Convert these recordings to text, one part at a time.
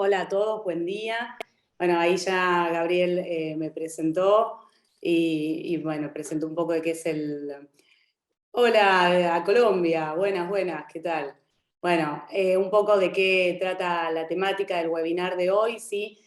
Hola a todos, buen día. Bueno, ahí ya Gabriel me presentó y bueno, presentó un poco de qué es el... Hola a Colombia, buenas, buenas, ¿qué tal? Bueno, un poco de qué trata la temática del webinar de hoy, ¿sí?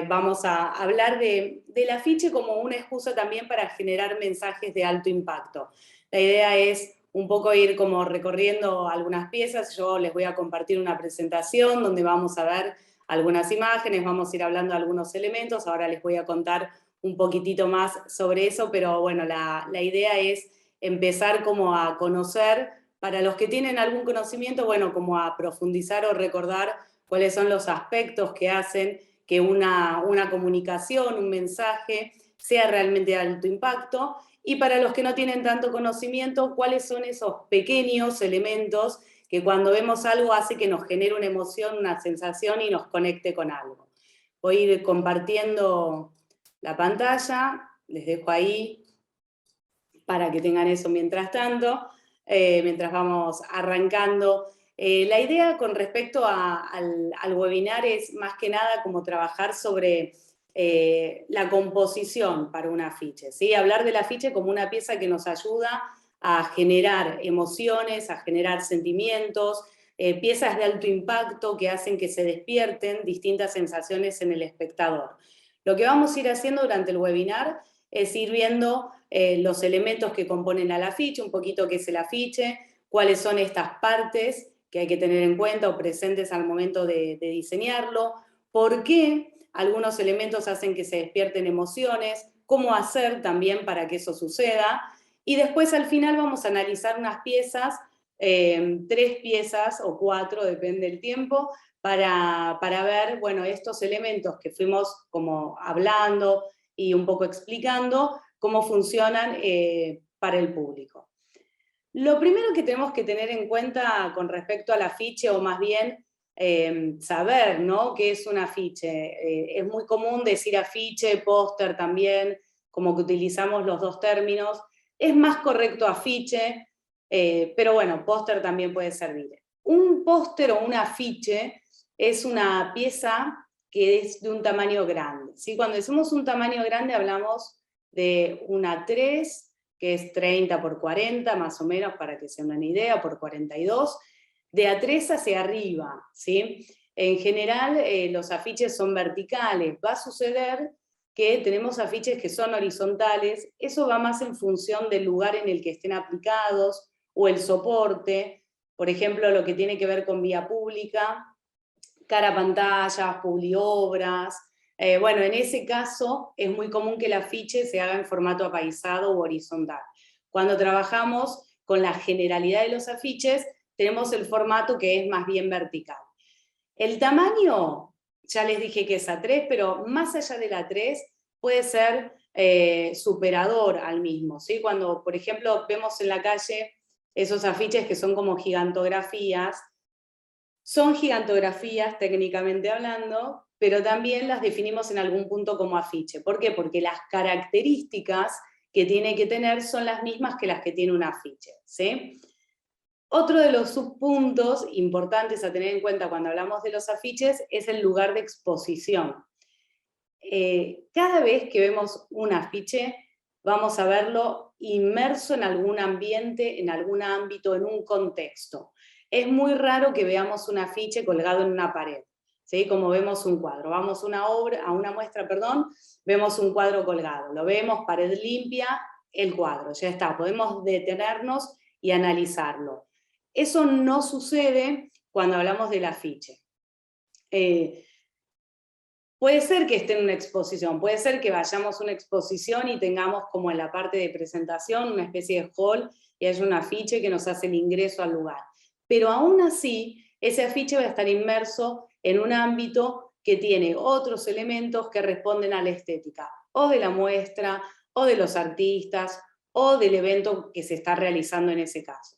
Vamos a hablar del afiche como una excusa también para generar mensajes de alto impacto. La idea es un poco ir como recorriendo algunas piezas. Yo les voy a compartir una presentación donde vamos a ver algunas imágenes, vamos a ir hablando de algunos elementos. Ahora les voy a contar un poquitito más sobre eso, pero bueno, la idea es empezar como a conocer, para los que tienen algún conocimiento, bueno, como a profundizar o recordar cuáles son los aspectos que hacen que una comunicación, un mensaje, sea realmente de alto impacto, y para los que no tienen tanto conocimiento, cuáles son esos pequeños elementos que cuando vemos algo hace que nos genere una emoción, una sensación y nos conecte con algo. Voy a ir compartiendo la pantalla, les dejo ahí para que tengan eso mientras tanto, mientras vamos arrancando. La idea con respecto al webinar es más que nada como trabajar sobre la composición para un afiche, ¿sí? Hablar del afiche como una pieza que nos ayuda a generar emociones, a generar sentimientos, piezas de alto impacto que hacen que se despierten distintas sensaciones en el espectador. Lo que vamos a ir haciendo durante el webinar es ir viendo los elementos que componen al afiche, un poquito qué es el afiche, cuáles son estas partes que hay que tener en cuenta o presentes al momento de diseñarlo, por qué algunos elementos hacen que se despierten emociones, cómo hacer también para que eso suceda, y después al final vamos a analizar unas piezas, 3 piezas o 4, depende del tiempo, para ver, bueno, estos elementos que fuimos como hablando y un poco explicando cómo funcionan para el público. Lo primero que tenemos que tener en cuenta con respecto al afiche, o más bien saber, ¿no?, qué es un afiche. Es muy común decir afiche, póster también, como que utilizamos los dos términos. Es más correcto afiche, pero bueno, póster también puede servir. Un póster o un afiche es una pieza que es de un tamaño grande, ¿sí? Cuando decimos un tamaño grande hablamos de una 3, que es 30 por 40, más o menos, para que se den una idea, por 42, de A3 hacia arriba, ¿sí? En general, los afiches son verticales. Va a suceder que tenemos afiches que son horizontales, eso va más en función del lugar en el que estén aplicados, o el soporte, por ejemplo, lo que tiene que ver con vía pública, cara a pantallas, publiobras. Bueno, en ese caso es muy común que el afiche se haga en formato apaisado u horizontal. Cuando trabajamos con la generalidad de los afiches, tenemos el formato que es más bien vertical. El tamaño, ya les dije que es A3, pero más allá de la 3 puede ser superador al mismo, ¿sí? Cuando, por ejemplo, vemos en la calle esos afiches que son como gigantografías, son gigantografías técnicamente hablando, pero también las definimos en algún punto como afiche. ¿Por qué? Porque las características que tiene que tener son las mismas que las que tiene un afiche, ¿sí? Otro de los subpuntos importantes a tener en cuenta cuando hablamos de los afiches es el lugar de exposición. Cada vez que vemos un afiche, vamos a verlo inmerso en algún ambiente, en algún ámbito, en un contexto. Es muy raro que veamos un afiche colgado en una pared, ¿sí? Como vemos un cuadro. Vamos a una muestra, perdón, vemos un cuadro colgado. Lo vemos, pared limpia, el cuadro, ya está. Podemos detenernos y analizarlo. Eso no sucede cuando hablamos del afiche. Puede ser que esté en una exposición, puede ser que vayamos a una exposición y tengamos como en la parte de presentación una especie de hall y haya un afiche que nos hace el ingreso al lugar. Pero aún así, ese afiche va a estar inmerso en un ámbito que tiene otros elementos que responden a la estética, o de la muestra, o de los artistas, o del evento que se está realizando en ese caso.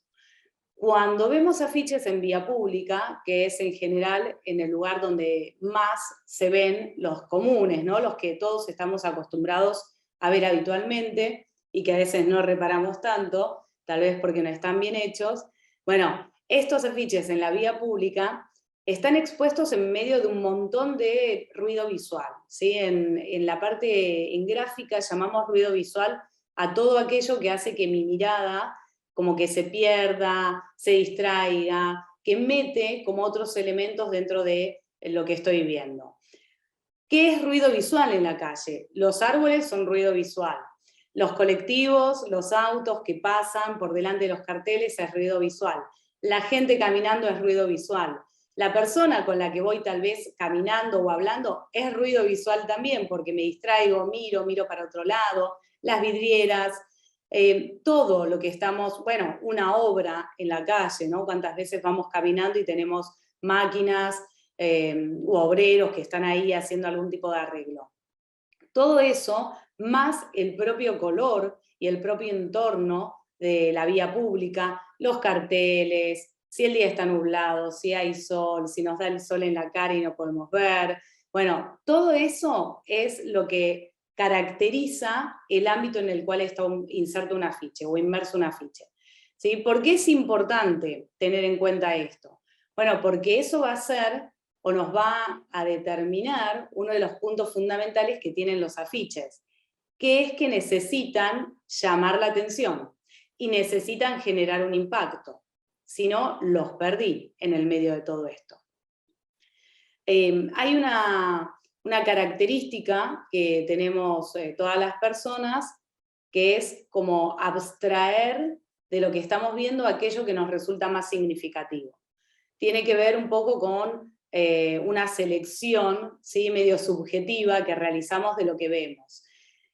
Cuando vemos afiches en vía pública, que es en general en el lugar donde más se ven los comunes, ¿no?, los que todos estamos acostumbrados a ver habitualmente y que a veces no reparamos tanto, tal vez porque no están bien hechos, bueno, estos afiches en la vía pública están expuestos en medio de un montón de ruido visual, ¿sí? En la parte en gráfica llamamos ruido visual a todo aquello que hace que mi mirada como que se pierda, se distraiga, que mete como otros elementos dentro de lo que estoy viendo. ¿Qué es ruido visual en la calle? Los árboles son ruido visual. Los colectivos, los autos que pasan por delante de los carteles es ruido visual. La gente caminando es ruido visual. La persona con la que voy tal vez caminando o hablando es ruido visual también, porque me distraigo, miro para otro lado, las vidrieras, todo lo que estamos, bueno, una obra en la calle, ¿no? Cuántas veces vamos caminando y tenemos máquinas u obreros que están ahí haciendo algún tipo de arreglo. Todo eso, más el propio color y el propio entorno de la vía pública, los carteles, si el día está nublado, si hay sol, si nos da el sol en la cara y no podemos ver. Bueno, todo eso es lo que caracteriza el ámbito en el cual está inserto un afiche o inmerso un afiche. ¿Sí? ¿Por qué es importante tener en cuenta esto? Bueno, porque eso va a ser o nos va a determinar uno de los puntos fundamentales que tienen los afiches, que es que necesitan llamar la atención y necesitan generar un impacto. Si no, los perdí en el medio de todo esto. Hay una característica que tenemos todas las personas, que es como abstraer de lo que estamos viendo aquello que nos resulta más significativo. Tiene que ver un poco con una selección, ¿sí? Medio subjetiva que realizamos de lo que vemos.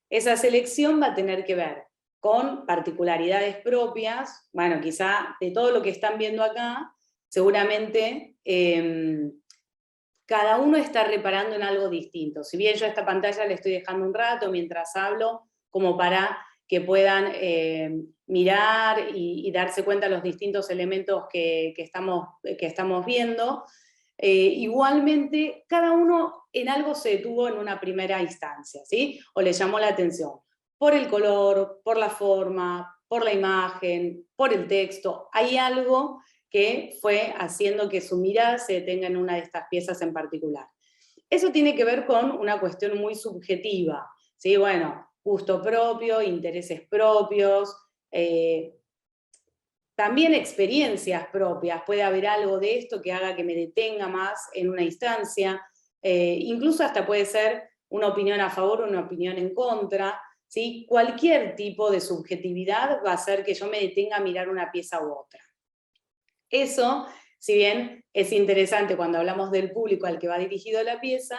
Esa selección va a tener que ver con particularidades propias, bueno, quizá de todo lo que están viendo acá, seguramente cada uno está reparando en algo distinto. Si bien yo a esta pantalla le estoy dejando un rato mientras hablo, como para que puedan mirar y darse cuenta de los distintos elementos que estamos viendo. Igualmente, cada uno en algo se detuvo en una primera instancia, ¿sí? O le llamó la atención por el color, por la forma, por la imagen, por el texto. Hay algo que fue haciendo que su mirada se detenga en una de estas piezas en particular. Eso tiene que ver con una cuestión muy subjetiva, ¿sí? Bueno, gusto propio, intereses propios, también experiencias propias. Puede haber algo de esto que haga que me detenga más en una instancia, incluso hasta puede ser una opinión a favor o una opinión en contra, ¿sí? Cualquier tipo de subjetividad va a hacer que yo me detenga a mirar una pieza u otra. Eso, si bien es interesante cuando hablamos del público al que va dirigido la pieza,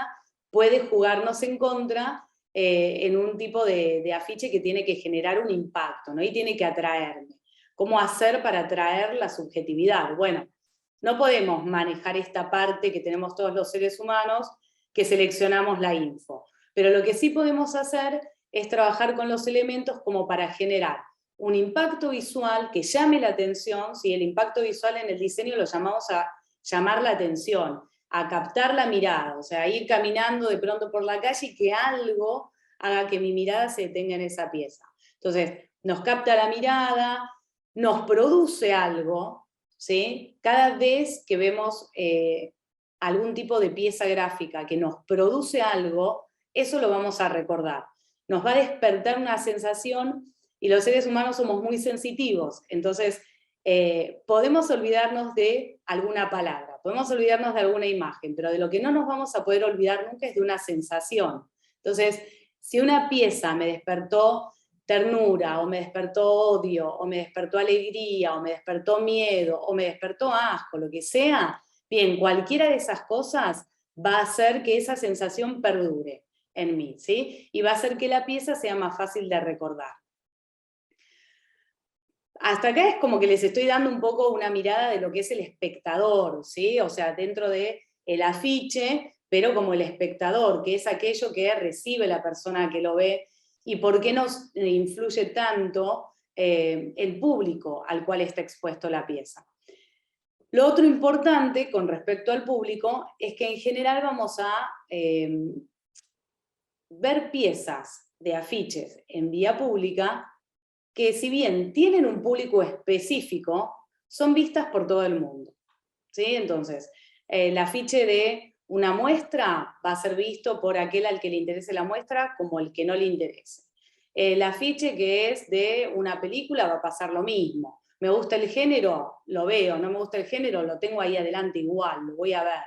puede jugarnos en contra en un tipo de afiche que tiene que generar un impacto, ¿no? Y tiene que atraerme. ¿Cómo hacer para atraer la subjetividad? Bueno, no podemos manejar esta parte que tenemos todos los seres humanos, que seleccionamos la info. Pero lo que sí podemos hacer es trabajar con los elementos como para generar un impacto visual que llame la atención. ¿Sí? El impacto visual en el diseño lo llamamos a llamar la atención, a captar la mirada, o sea, ir caminando de pronto por la calle y que algo haga que mi mirada se detenga en esa pieza. Entonces, nos capta la mirada, nos produce algo, ¿sí? Cada vez que vemos algún tipo de pieza gráfica que nos produce algo, eso lo vamos a recordar. Nos va a despertar una sensación y los seres humanos somos muy sensitivos, entonces podemos olvidarnos de alguna palabra, podemos olvidarnos de alguna imagen, pero de lo que no nos vamos a poder olvidar nunca es de una sensación. Entonces, si una pieza me despertó ternura, o me despertó odio, o me despertó alegría, o me despertó miedo, o me despertó asco, lo que sea, bien, cualquiera de esas cosas va a hacer que esa sensación perdure en mí, ¿sí? Y va a hacer que la pieza sea más fácil de recordar. Hasta acá es como que les estoy dando un poco una mirada de lo que es el espectador, ¿sí? O sea, dentro del afiche, pero como el espectador, que es aquello que recibe la persona que lo ve, y por qué nos influye tanto el público al cual está expuesto la pieza. Lo otro importante con respecto al público es que en general vamos a ver piezas de afiches en vía pública que, si bien tienen un público específico, son vistas por todo el mundo, ¿sí? Entonces, El afiche de una muestra va a ser visto por aquel al que le interese la muestra como el que no le interese. El afiche que es de una película va a pasar lo mismo. Me gusta el género, lo veo. No me gusta el género, lo tengo ahí adelante igual, lo voy a ver.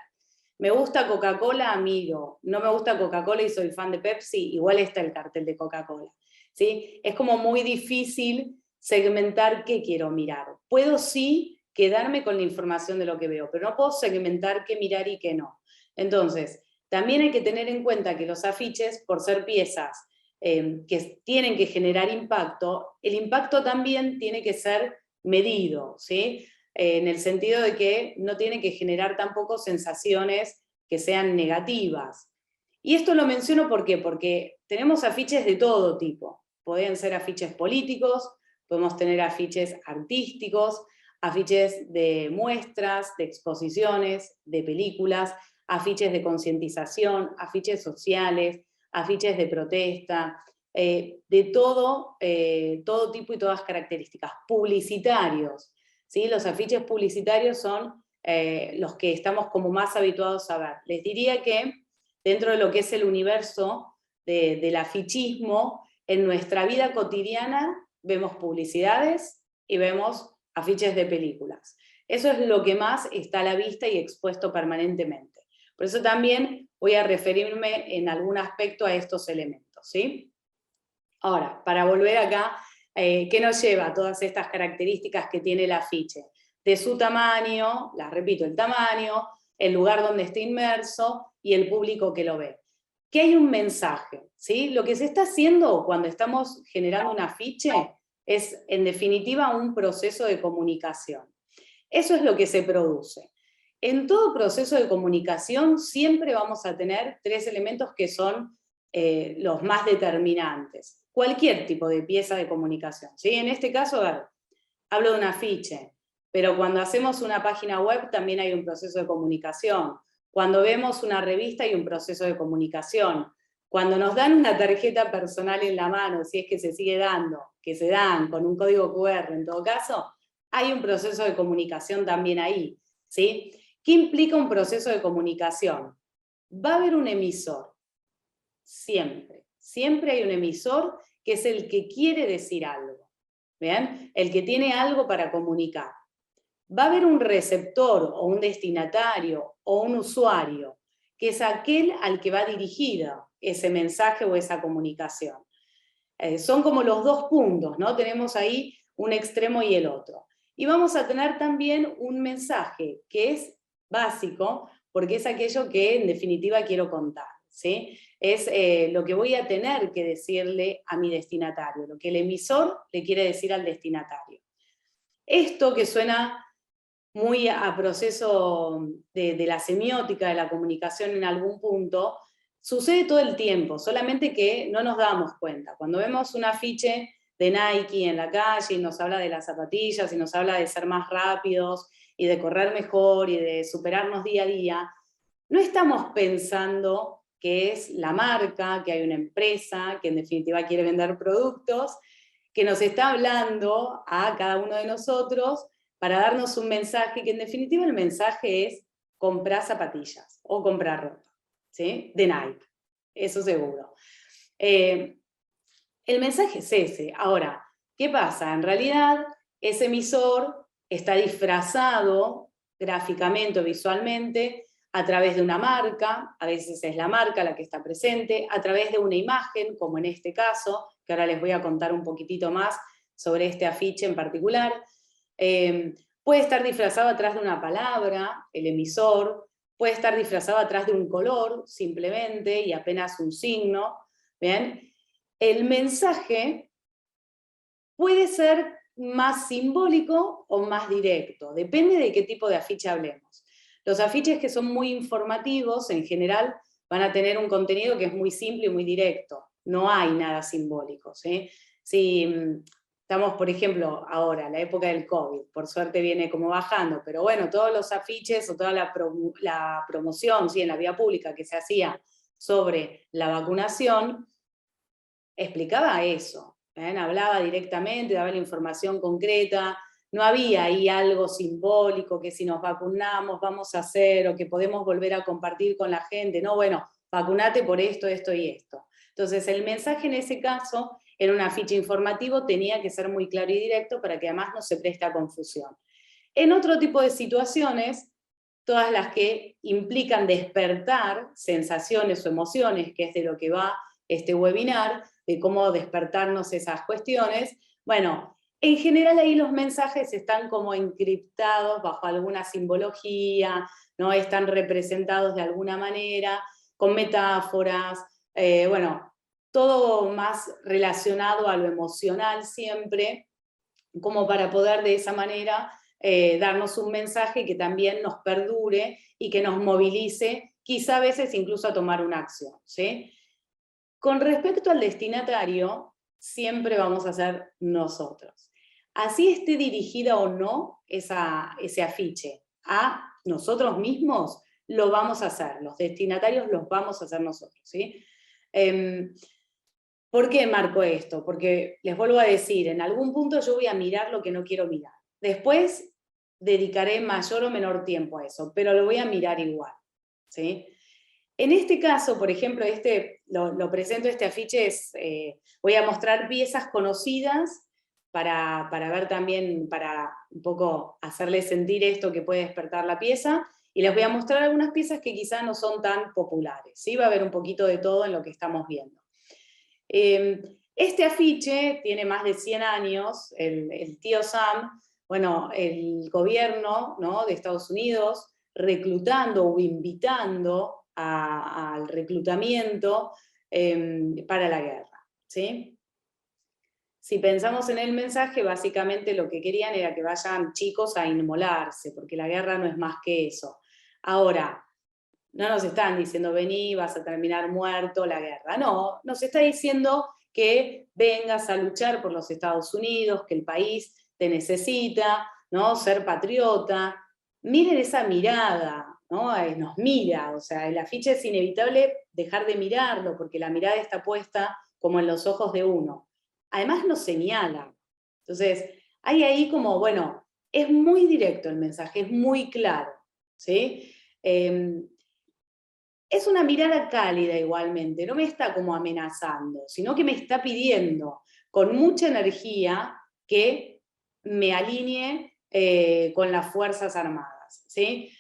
Me gusta Coca-Cola, miro. No me gusta Coca-Cola y soy fan de Pepsi, igual está el cartel de Coca-Cola. ¿Sí? Es como muy difícil segmentar qué quiero mirar. Puedo sí quedarme con la información de lo que veo, pero no puedo segmentar qué mirar y qué no. Entonces, también hay que tener en cuenta que los afiches, por ser piezas que tienen que generar impacto, el impacto también tiene que ser medido, ¿sí? En el sentido de que no tiene que generar tampoco sensaciones que sean negativas. Y esto lo menciono ¿por qué? Porque tenemos afiches de todo tipo. Pueden ser afiches políticos, podemos tener afiches artísticos, afiches de muestras, de exposiciones, de películas, afiches de concientización, afiches sociales, afiches de protesta, de todo tipo y todas características. Publicitarios, ¿sí? Los afiches publicitarios son los que estamos como más habituados a ver. Les diría que dentro de lo que es el universo del afichismo, en nuestra vida cotidiana vemos publicidades y vemos afiches de películas. Eso es lo que más está a la vista y expuesto permanentemente. Por eso también voy a referirme en algún aspecto a estos elementos, ¿sí? Ahora, para volver acá, ¿qué nos lleva a todas estas características que tiene el afiche? De su tamaño, las repito, el tamaño, el lugar donde está inmerso y el público que lo ve. Que hay un mensaje, ¿sí? Lo que se está haciendo cuando estamos generando un afiche es, en definitiva, un proceso de comunicación. Eso es lo que se produce. En todo proceso de comunicación siempre vamos a tener tres elementos que son los más determinantes. Cualquier tipo de pieza de comunicación, ¿sí? En este caso, a ver, hablo de un afiche, pero cuando hacemos una página web también hay un proceso de comunicación. Cuando vemos una revista hay un proceso de comunicación. Cuando nos dan una tarjeta personal en la mano, si es que se sigue dando, que se dan con un código QR en todo caso, hay un proceso de comunicación también ahí, ¿sí? ¿Qué implica un proceso de comunicación? Va a haber un emisor, siempre. Siempre hay un emisor que es el que quiere decir algo, ¿bien? El que tiene algo para comunicar. Va a haber un receptor o un destinatario o un usuario, que es aquel al que va dirigido ese mensaje o esa comunicación. Son como los dos puntos, ¿no? Tenemos ahí un extremo y el otro. Y vamos a tener también un mensaje que es básico, porque es aquello que en definitiva quiero contar, ¿sí? Es lo que voy a tener que decirle a mi destinatario, lo que el emisor le quiere decir al destinatario. Esto que suena muy a proceso de la semiótica de la comunicación en algún punto, sucede todo el tiempo, solamente que no nos damos cuenta. Cuando vemos un afiche de Nike en la calle y nos habla de las zapatillas y nos habla de ser más rápidos y de correr mejor y de superarnos día a día, no estamos pensando que es la marca, que hay una empresa que en definitiva quiere vender productos, que nos está hablando a cada uno de nosotros para darnos un mensaje, que en definitiva el mensaje es comprar zapatillas o comprar ropa, ¿sí? De Nike, eso seguro. El mensaje es ese. Ahora, ¿qué pasa? En realidad, ese emisor está disfrazado gráficamente o visualmente a través de una marca, a veces es la marca la que está presente, a través de una imagen, como en este caso, que ahora les voy a contar un poquitito más sobre este afiche en particular. Puede estar disfrazado atrás de una palabra, el emisor, puede estar disfrazado atrás de un color, simplemente, y apenas un signo, ¿bien? El mensaje puede ser más simbólico o más directo, depende de qué tipo de afiche hablemos. Los afiches que son muy informativos, en general, van a tener un contenido que es muy simple y muy directo. No hay nada simbólico, ¿sí? Si estamos, por ejemplo, ahora, en la época del COVID, por suerte viene como bajando, pero bueno, todos los afiches o toda la promoción, ¿sí? En la vía pública que se hacía sobre la vacunación, explicaba eso, ¿eh? Hablaba directamente, daba la información concreta no había ahí algo simbólico que si nos vacunamos vamos a hacer, o que podemos volver a compartir con la gente, no, bueno, vacunate por esto, esto y esto. Entonces el mensaje en ese caso, en un afiche informativo, tenía que ser muy claro y directo para que además no se preste a confusión. En otro tipo de situaciones, todas las que implican despertar sensaciones o emociones, que es de lo que va este webinar, de cómo despertarnos esas cuestiones, bueno, en general ahí los mensajes están como encriptados bajo alguna simbología, ¿no? Están representados de alguna manera, con metáforas, bueno, todo más relacionado a lo emocional siempre, como para poder de esa manera darnos un mensaje que también nos perdure y que nos movilice, quizá a veces incluso a tomar una acción, ¿sí? Con respecto al destinatario, siempre vamos a ser nosotros. Así esté dirigida o no ese afiche a nosotros mismos, lo vamos a hacer, los destinatarios los vamos a hacer nosotros, ¿sí? ¿Por qué marco esto? Porque les vuelvo a decir, en algún punto yo voy a mirar lo que no quiero mirar. Después dedicaré mayor o menor tiempo a eso, pero lo voy a mirar igual, ¿sí? En este caso, por ejemplo, lo presento, este afiche voy a mostrar piezas conocidas para ver también, para un poco hacerles sentir esto que puede despertar la pieza, y les voy a mostrar algunas piezas que quizás no son tan populares, ¿sí? Va a haber un poquito de todo en lo que estamos viendo. Este afiche tiene más de 100 años, el tío Sam, bueno, el gobierno, ¿no?, de Estados Unidos, reclutando o invitando al reclutamiento para la guerra, ¿sí? Si pensamos en el mensaje, básicamente lo que querían era que vayan chicos a inmolarse, porque la guerra no es más que eso. Ahora, no nos están diciendo, vení, vas a terminar muerto, la guerra. No, nos está diciendo que vengas a luchar por los Estados Unidos, que el país te necesita, ¿no? Ser patriota. Miren esa mirada, ¿no? Nos mira, o sea, el afiche es inevitable dejar de mirarlo, porque la mirada está puesta como en los ojos de uno. Además nos señala. Entonces, hay ahí como, bueno, es muy directo el mensaje, es muy claro, ¿sí? Es una mirada cálida igualmente, no me está como amenazando, sino que me está pidiendo con mucha energía que me alinee con las Fuerzas Armadas, ¿sí?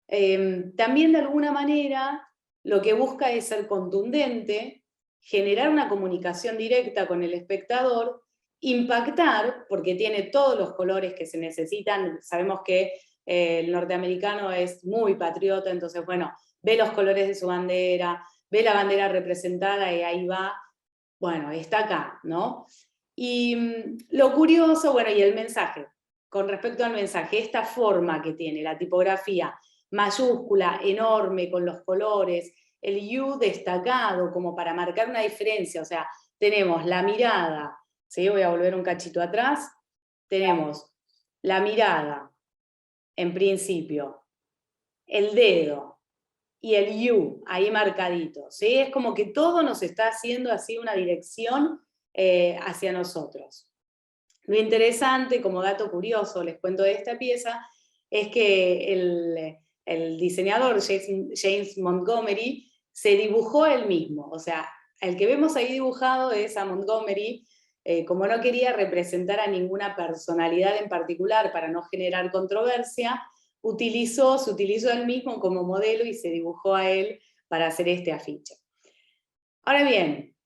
También de alguna manera lo que busca es ser contundente, generar una comunicación directa con el espectador, impactar, porque tiene todos los colores que se necesitan. Sabemos que el norteamericano es muy patriota, entonces, bueno, ve los colores de su bandera, ve la bandera representada y ahí va, bueno, está acá, ¿no? Y lo curioso, bueno, y el mensaje, con respecto al mensaje, esta forma que tiene, la tipografía mayúscula, enorme, con los colores, el U destacado, como para marcar una diferencia, o sea, tenemos la mirada, ¿sí? Voy a volver un cachito atrás, tenemos la mirada, en principio, el dedo, y el U, ahí marcadito, ¿sí? Es como que todo nos está haciendo así una dirección hacia nosotros. Lo interesante, como dato curioso, les cuento de esta pieza, es que el diseñador James Montgomery se dibujó él mismo, o sea, el que vemos ahí dibujado es a Montgomery, como no quería representar a ninguna personalidad en particular para no generar controversia, se utilizó él mismo como modelo y se dibujó a él para hacer este afiche. Ahora bien,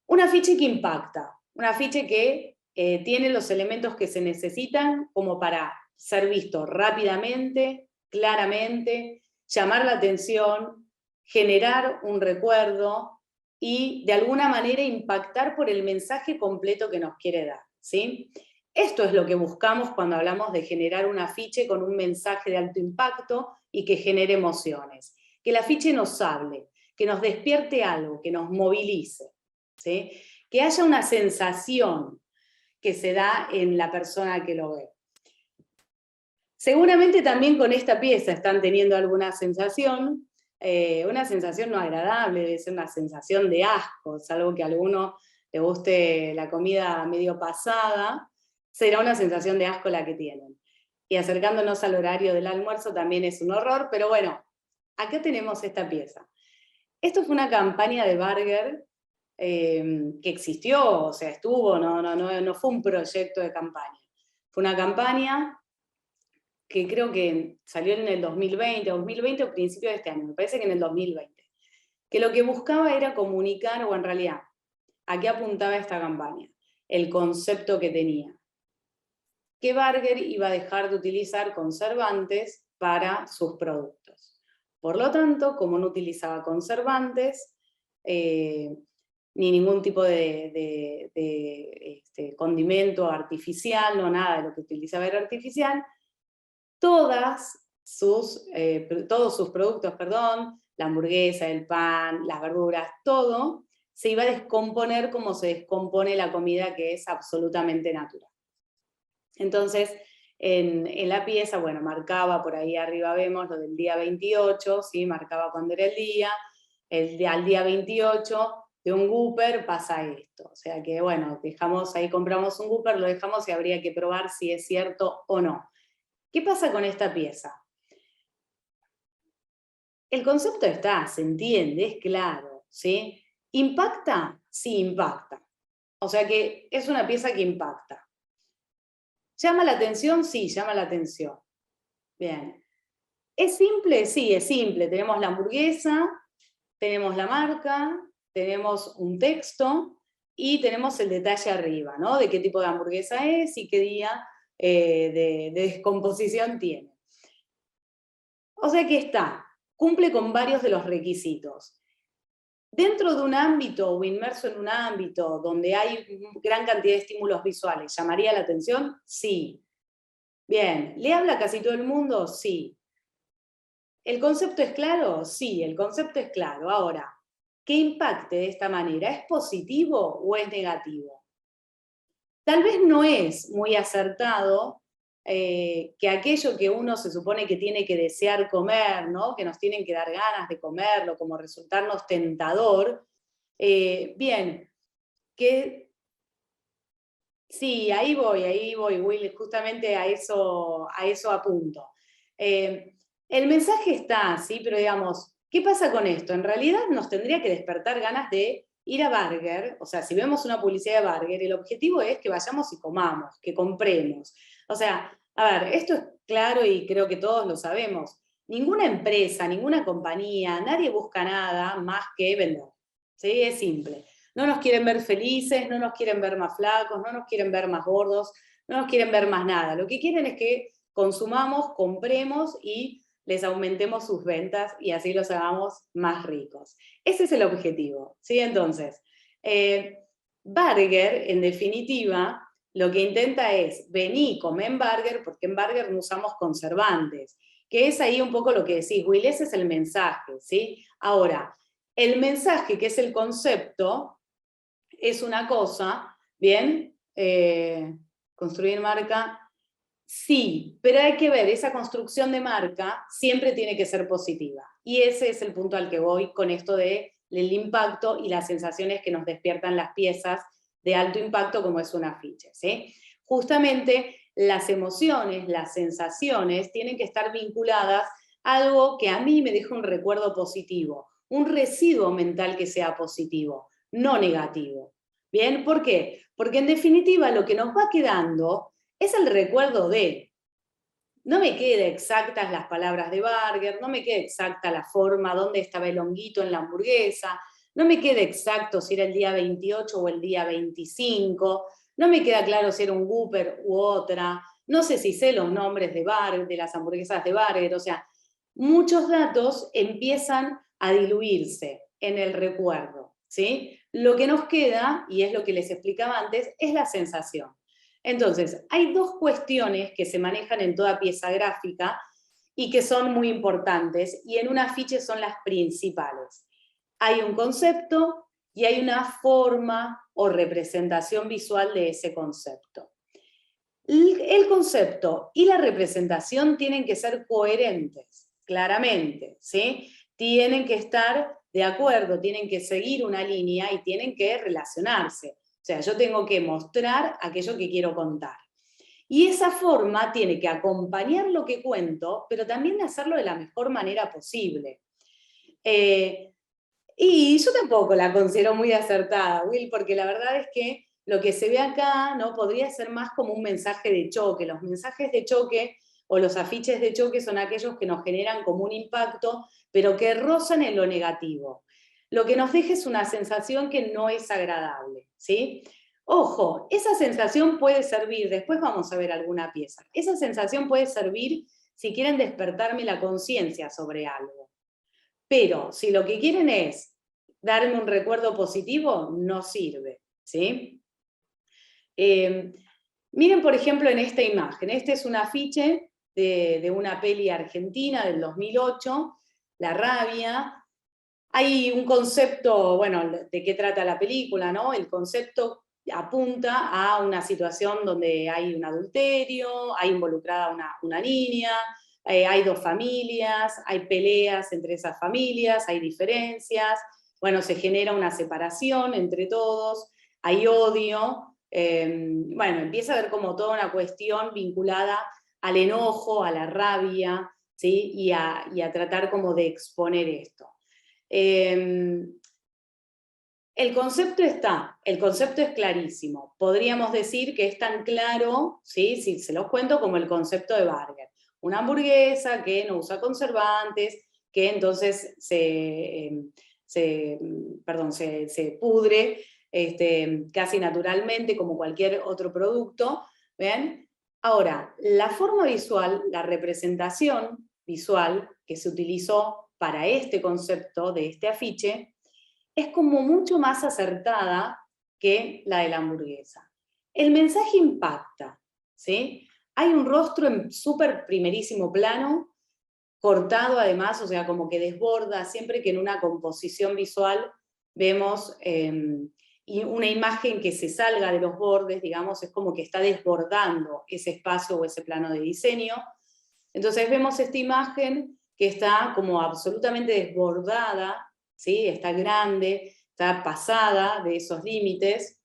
un afiche que impacta, un afiche que tiene los elementos que se necesitan como para ser visto rápidamente, claramente, llamar la atención, generar un recuerdo y de alguna manera impactar por el mensaje completo que nos quiere dar, ¿sí? Esto es lo que buscamos cuando hablamos de generar un afiche con un mensaje de alto impacto y que genere emociones. Que el afiche nos hable, que nos despierte algo, que nos movilice, ¿sí? Que haya una sensación que se da en la persona que lo ve. Seguramente también con esta pieza están teniendo alguna sensación, una sensación no agradable, debe ser una sensación de asco, salvo que a alguno le guste la comida medio pasada, será una sensación de asco la que tienen. Y acercándonos al horario del almuerzo también es un horror, pero bueno, acá tenemos esta pieza. Esto fue una campaña de Barger que existió, o sea, estuvo, no fue un proyecto de campaña. Fue una campaña que creo que salió en el 2020 o principio de este año, me parece que en el 2020, que lo que buscaba era comunicar, o en realidad, ¿a qué apuntaba esta campaña? El concepto que tenía. Que Barger iba a dejar de utilizar conservantes para sus productos. Por lo tanto, como no utilizaba conservantes, ni ningún tipo de condimento artificial, no nada de lo que utilizaba era artificial, todos sus productos, la hamburguesa, el pan, las verduras, todo se iba a descomponer como se descompone la comida, que es absolutamente natural. Entonces, en la pieza, bueno, marcaba, por ahí arriba vemos lo del día 28, ¿sí? Marcaba cuando era el día, al día 28 de un Whopper pasa esto. O sea que, bueno, dejamos, ahí compramos un Whopper, lo dejamos y habría que probar si es cierto o no. ¿Qué pasa con esta pieza? El concepto está, se entiende, es claro, ¿sí? ¿Impacta? Sí, impacta. O sea que es una pieza que impacta. ¿Llama la atención? Sí, llama la atención. Bien. ¿Es simple? Sí, es simple. Tenemos la hamburguesa, tenemos la marca, tenemos un texto y tenemos el detalle arriba, ¿no? De qué tipo de hamburguesa es y qué día de descomposición tiene. O sea que cumple con varios de los requisitos. Dentro de un ámbito o inmerso en un ámbito donde hay gran cantidad de estímulos visuales, ¿llamaría la atención? Sí. Bien, ¿le habla casi todo el mundo? Sí. ¿El concepto es claro? Sí, el concepto es claro. Ahora, ¿qué impacte de esta manera? ¿Es positivo o es negativo? Tal vez no es muy acertado que aquello que uno se supone que tiene que desear comer, ¿no? Que nos tienen que dar ganas de comerlo, como resultarnos tentador, bien, que sí, ahí voy, Will, justamente a eso apunto. El mensaje está, ¿sí? Pero digamos, ¿qué pasa con esto? En realidad nos tendría que despertar ganas de ir a Burger, o sea, si vemos una publicidad de Burger, el objetivo es que vayamos y comamos, que compremos. O sea, a ver, esto es claro y creo que todos lo sabemos. Ninguna empresa, ninguna compañía, nadie busca nada más que vender. ¿Sí? Es simple. No nos quieren ver felices, no nos quieren ver más flacos, no nos quieren ver más gordos, no nos quieren ver más nada. Lo que quieren es que consumamos, compremos y les aumentemos sus ventas y así los hagamos más ricos. Ese es el objetivo, ¿sí? Entonces, Burger, en definitiva, lo que intenta es vení, comé en Burger, porque en Burger no usamos conservantes, que es ahí un poco lo que decís, Will, ese es el mensaje, ¿sí? Ahora, el mensaje, que es el concepto, es una cosa, ¿bien? Construir marca, sí, pero hay que ver, esa construcción de marca siempre tiene que ser positiva. Y ese es el punto al que voy con esto del impacto y las sensaciones que nos despiertan las piezas de alto impacto como es un afiche, ¿sí? Justamente las emociones, las sensaciones tienen que estar vinculadas a algo que a mí me deja un recuerdo positivo, un residuo mental que sea positivo, no negativo. ¿Bien? ¿Por qué? Porque en definitiva lo que nos va quedando es el recuerdo de, no me queda exactas las palabras de Burger, no me queda exacta la forma, dónde estaba el honguito en la hamburguesa, no me queda exacto si era el día 28 o el día 25, no me queda claro si era un Whopper u otra, no sé si sé los nombres de Burger, de las hamburguesas de Burger, o sea, muchos datos empiezan a diluirse en el recuerdo, ¿sí? Lo que nos queda, y es lo que les explicaba antes, es la sensación. Entonces, hay dos cuestiones que se manejan en toda pieza gráfica y que son muy importantes, y en un afiche son las principales. Hay un concepto y hay una forma o representación visual de ese concepto. El concepto y la representación tienen que ser coherentes, claramente, ¿sí? Tienen que estar de acuerdo, tienen que seguir una línea y tienen que relacionarse. O sea, yo tengo que mostrar aquello que quiero contar. Y esa forma tiene que acompañar lo que cuento, pero también hacerlo de la mejor manera posible. Y yo tampoco la considero muy acertada, Will, porque la verdad es que lo que se ve acá, ¿no?, podría ser más como un mensaje de choque. Los mensajes de choque o los afiches de choque son aquellos que nos generan como un impacto, pero que rozan en lo negativo. Lo que nos deja es una sensación que no es agradable, ¿sí? Ojo, esa sensación puede servir, después vamos a ver alguna pieza, esa sensación puede servir si quieren despertarme la conciencia sobre algo. Pero si lo que quieren es darme un recuerdo positivo, no sirve, ¿sí? Miren, por ejemplo, en esta imagen. Este es un afiche de una peli argentina del 2008, La Rabia. Hay un concepto, bueno, de qué trata la película, ¿no? El concepto apunta a una situación donde hay un adulterio, hay involucrada una niña, hay dos familias, hay peleas entre esas familias, hay diferencias, bueno, se genera una separación entre todos, hay odio, bueno, empieza a haber como toda una cuestión vinculada al enojo, a la rabia, ¿sí? Y a tratar como de exponer esto. El concepto está, el concepto es clarísimo. Podríamos decir que es tan claro, ¿sí? Si se los cuento, como el concepto de Burger. Una hamburguesa que no usa conservantes, que entonces se pudre casi naturalmente como cualquier otro producto. ¿Ven? Ahora, la forma visual, la representación visual que se utilizó para este concepto de este afiche, es como mucho más acertada que la de la hamburguesa. El mensaje impacta, ¿sí? Hay un rostro en súper primerísimo plano, cortado además, o sea, como que desborda, siempre que en una composición visual vemos y una imagen que se salga de los bordes, digamos, es como que está desbordando ese espacio o ese plano de diseño. Entonces vemos esta imagen que está como absolutamente desbordada, ¿sí? Está grande, está pasada de esos límites,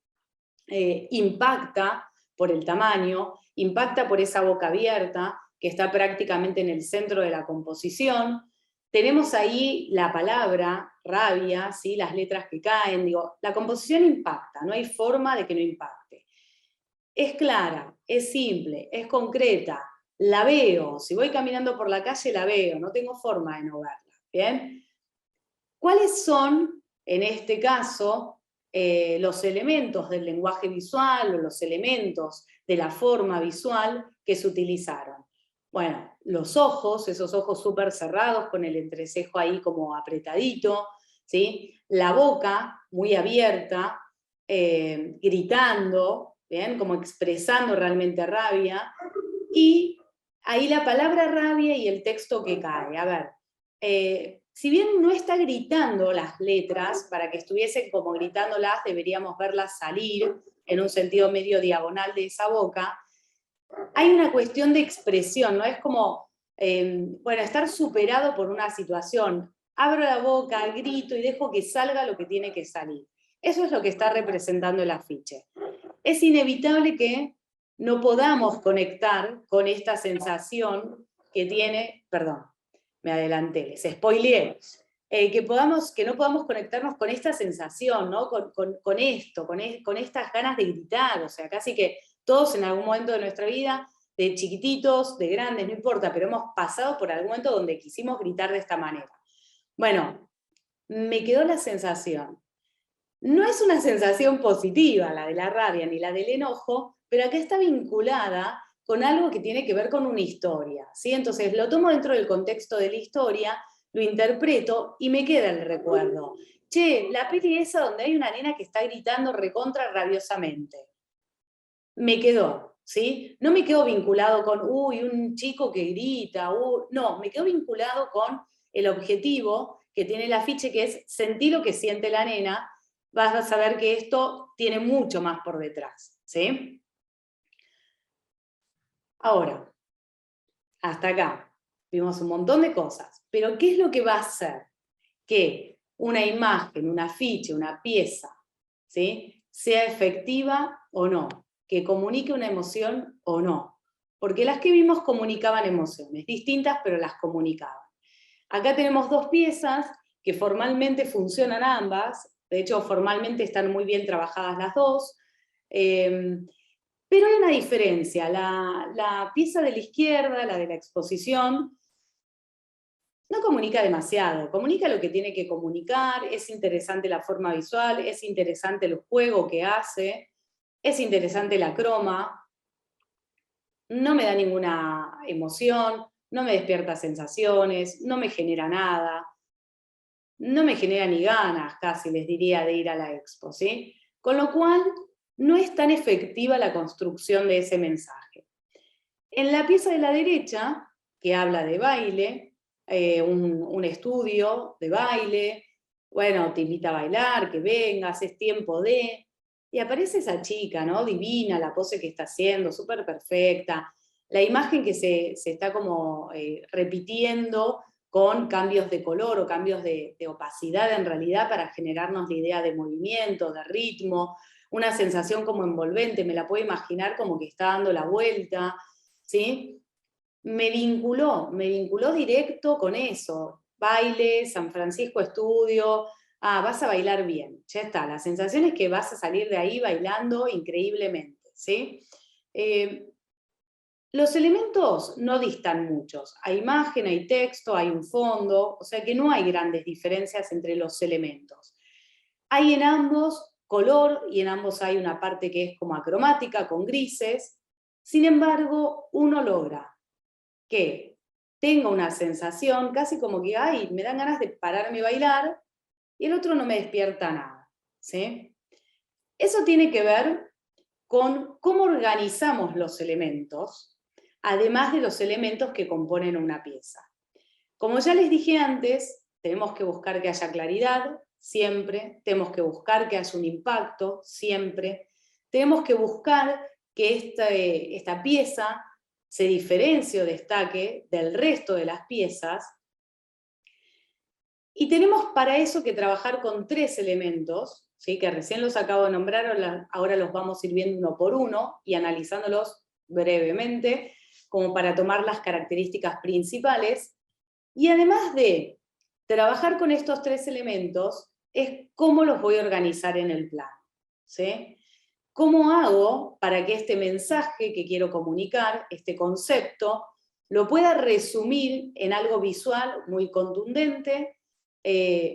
impacta por el tamaño, impacta por esa boca abierta, que está prácticamente en el centro de la composición. Tenemos ahí la palabra, rabia, ¿sí? Las letras que caen, digo, la composición impacta, no hay forma de que no impacte. Es clara, es simple, es concreta, la veo, si voy caminando por la calle la veo, no tengo forma de no verla, ¿bien? ¿Cuáles son, en este caso, los elementos del lenguaje visual o los elementos de la forma visual que se utilizaron? Bueno, los ojos, esos ojos súper cerrados con el entrecejo ahí como apretadito, ¿sí? La boca muy abierta, gritando, ¿bien? Como expresando realmente rabia, y ahí la palabra rabia y el texto que cae. A ver, si bien no está gritando las letras, para que estuviesen como gritándolas, deberíamos verlas salir en un sentido medio diagonal de esa boca, hay una cuestión de expresión, ¿no? Es como, bueno, estar superado por una situación. Abro la boca, grito y dejo que salga lo que tiene que salir. Eso es lo que está representando el afiche. Es inevitable que no podamos conectar con esta sensación que tiene, perdón, me adelanté, les spoileé, que no podamos conectarnos con esta sensación, ¿no? Con esto, con estas ganas de gritar, o sea, casi que todos en algún momento de nuestra vida, de chiquititos, de grandes, no importa, pero hemos pasado por algún momento donde quisimos gritar de esta manera. Bueno, me quedó la sensación. No es una sensación positiva la de la rabia ni la del enojo, pero acá está vinculada con algo que tiene que ver con una historia, ¿sí? Entonces lo tomo dentro del contexto de la historia, lo interpreto y me queda el recuerdo. Che, la peli esa donde hay una nena que está gritando recontra rabiosamente. Me quedó, ¿sí? No me quedó vinculado con, uy, un chico que grita, no, me quedó vinculado con el objetivo que tiene el afiche, que es sentir lo que siente la nena. Vas a saber que esto tiene mucho más por detrás, ¿sí? Ahora, hasta acá, vimos un montón de cosas, pero ¿qué es lo que va a hacer que una imagen, un afiche, una pieza, ¿sí?, sea efectiva o no, que comunique una emoción o no? porque las que vimos comunicaban emociones, distintas pero las comunicaban. Acá tenemos dos piezas que formalmente funcionan ambas, de hecho formalmente están muy bien trabajadas las dos, pero hay una diferencia, la pieza de la izquierda, la de la exposición, no comunica demasiado, comunica lo que tiene que comunicar, es interesante la forma visual, es interesante el juego que hace, es interesante la croma, no me da ninguna emoción, no me despierta sensaciones, no me genera nada, no me genera ni ganas, casi les diría, de ir a la expo, ¿sí? Con lo cual, no es tan efectiva la construcción de ese mensaje. En la pieza de la derecha, que habla de baile, un estudio de baile, bueno, te invita a bailar, que vengas, es tiempo de... Y aparece esa chica, ¿no? Divina, la pose que está haciendo, súper perfecta, la imagen que se está como repitiendo con cambios de color o cambios de opacidad en realidad para generarnos la idea de movimiento, de ritmo, una sensación como envolvente, me la puedo imaginar como que está dando la vuelta, ¿sí? Me vinculó directo con eso, baile, San Francisco Estudio, vas a bailar bien, ya está, la sensación es que vas a salir de ahí bailando increíblemente, ¿sí? Los elementos no distan muchos, hay imagen, hay texto, hay un fondo, o sea que no hay grandes diferencias entre los elementos. Hay en ambos color y en ambos hay una parte que es como acromática, con grises, sin embargo, uno logra que tenga una sensación casi como que, ay, me dan ganas de pararme a bailar, y el otro no me despierta nada, ¿sí? Eso tiene que ver con cómo organizamos los elementos, además de los elementos que componen una pieza. Como ya les dije antes, tenemos que buscar que haya claridad, siempre, tenemos que buscar que haya un impacto, siempre, tenemos que buscar que esta pieza se diferencie o destaque del resto de las piezas, y tenemos para eso que trabajar con tres elementos, ¿sí? Que recién los acabo de nombrar, ahora los vamos a ir viendo uno por uno y analizándolos brevemente, como para tomar las características principales. Y además de trabajar con estos tres elementos, es cómo los voy a organizar en el plano, ¿sí? ¿Cómo hago para que este mensaje que quiero comunicar, este concepto, lo pueda resumir en algo visual muy contundente,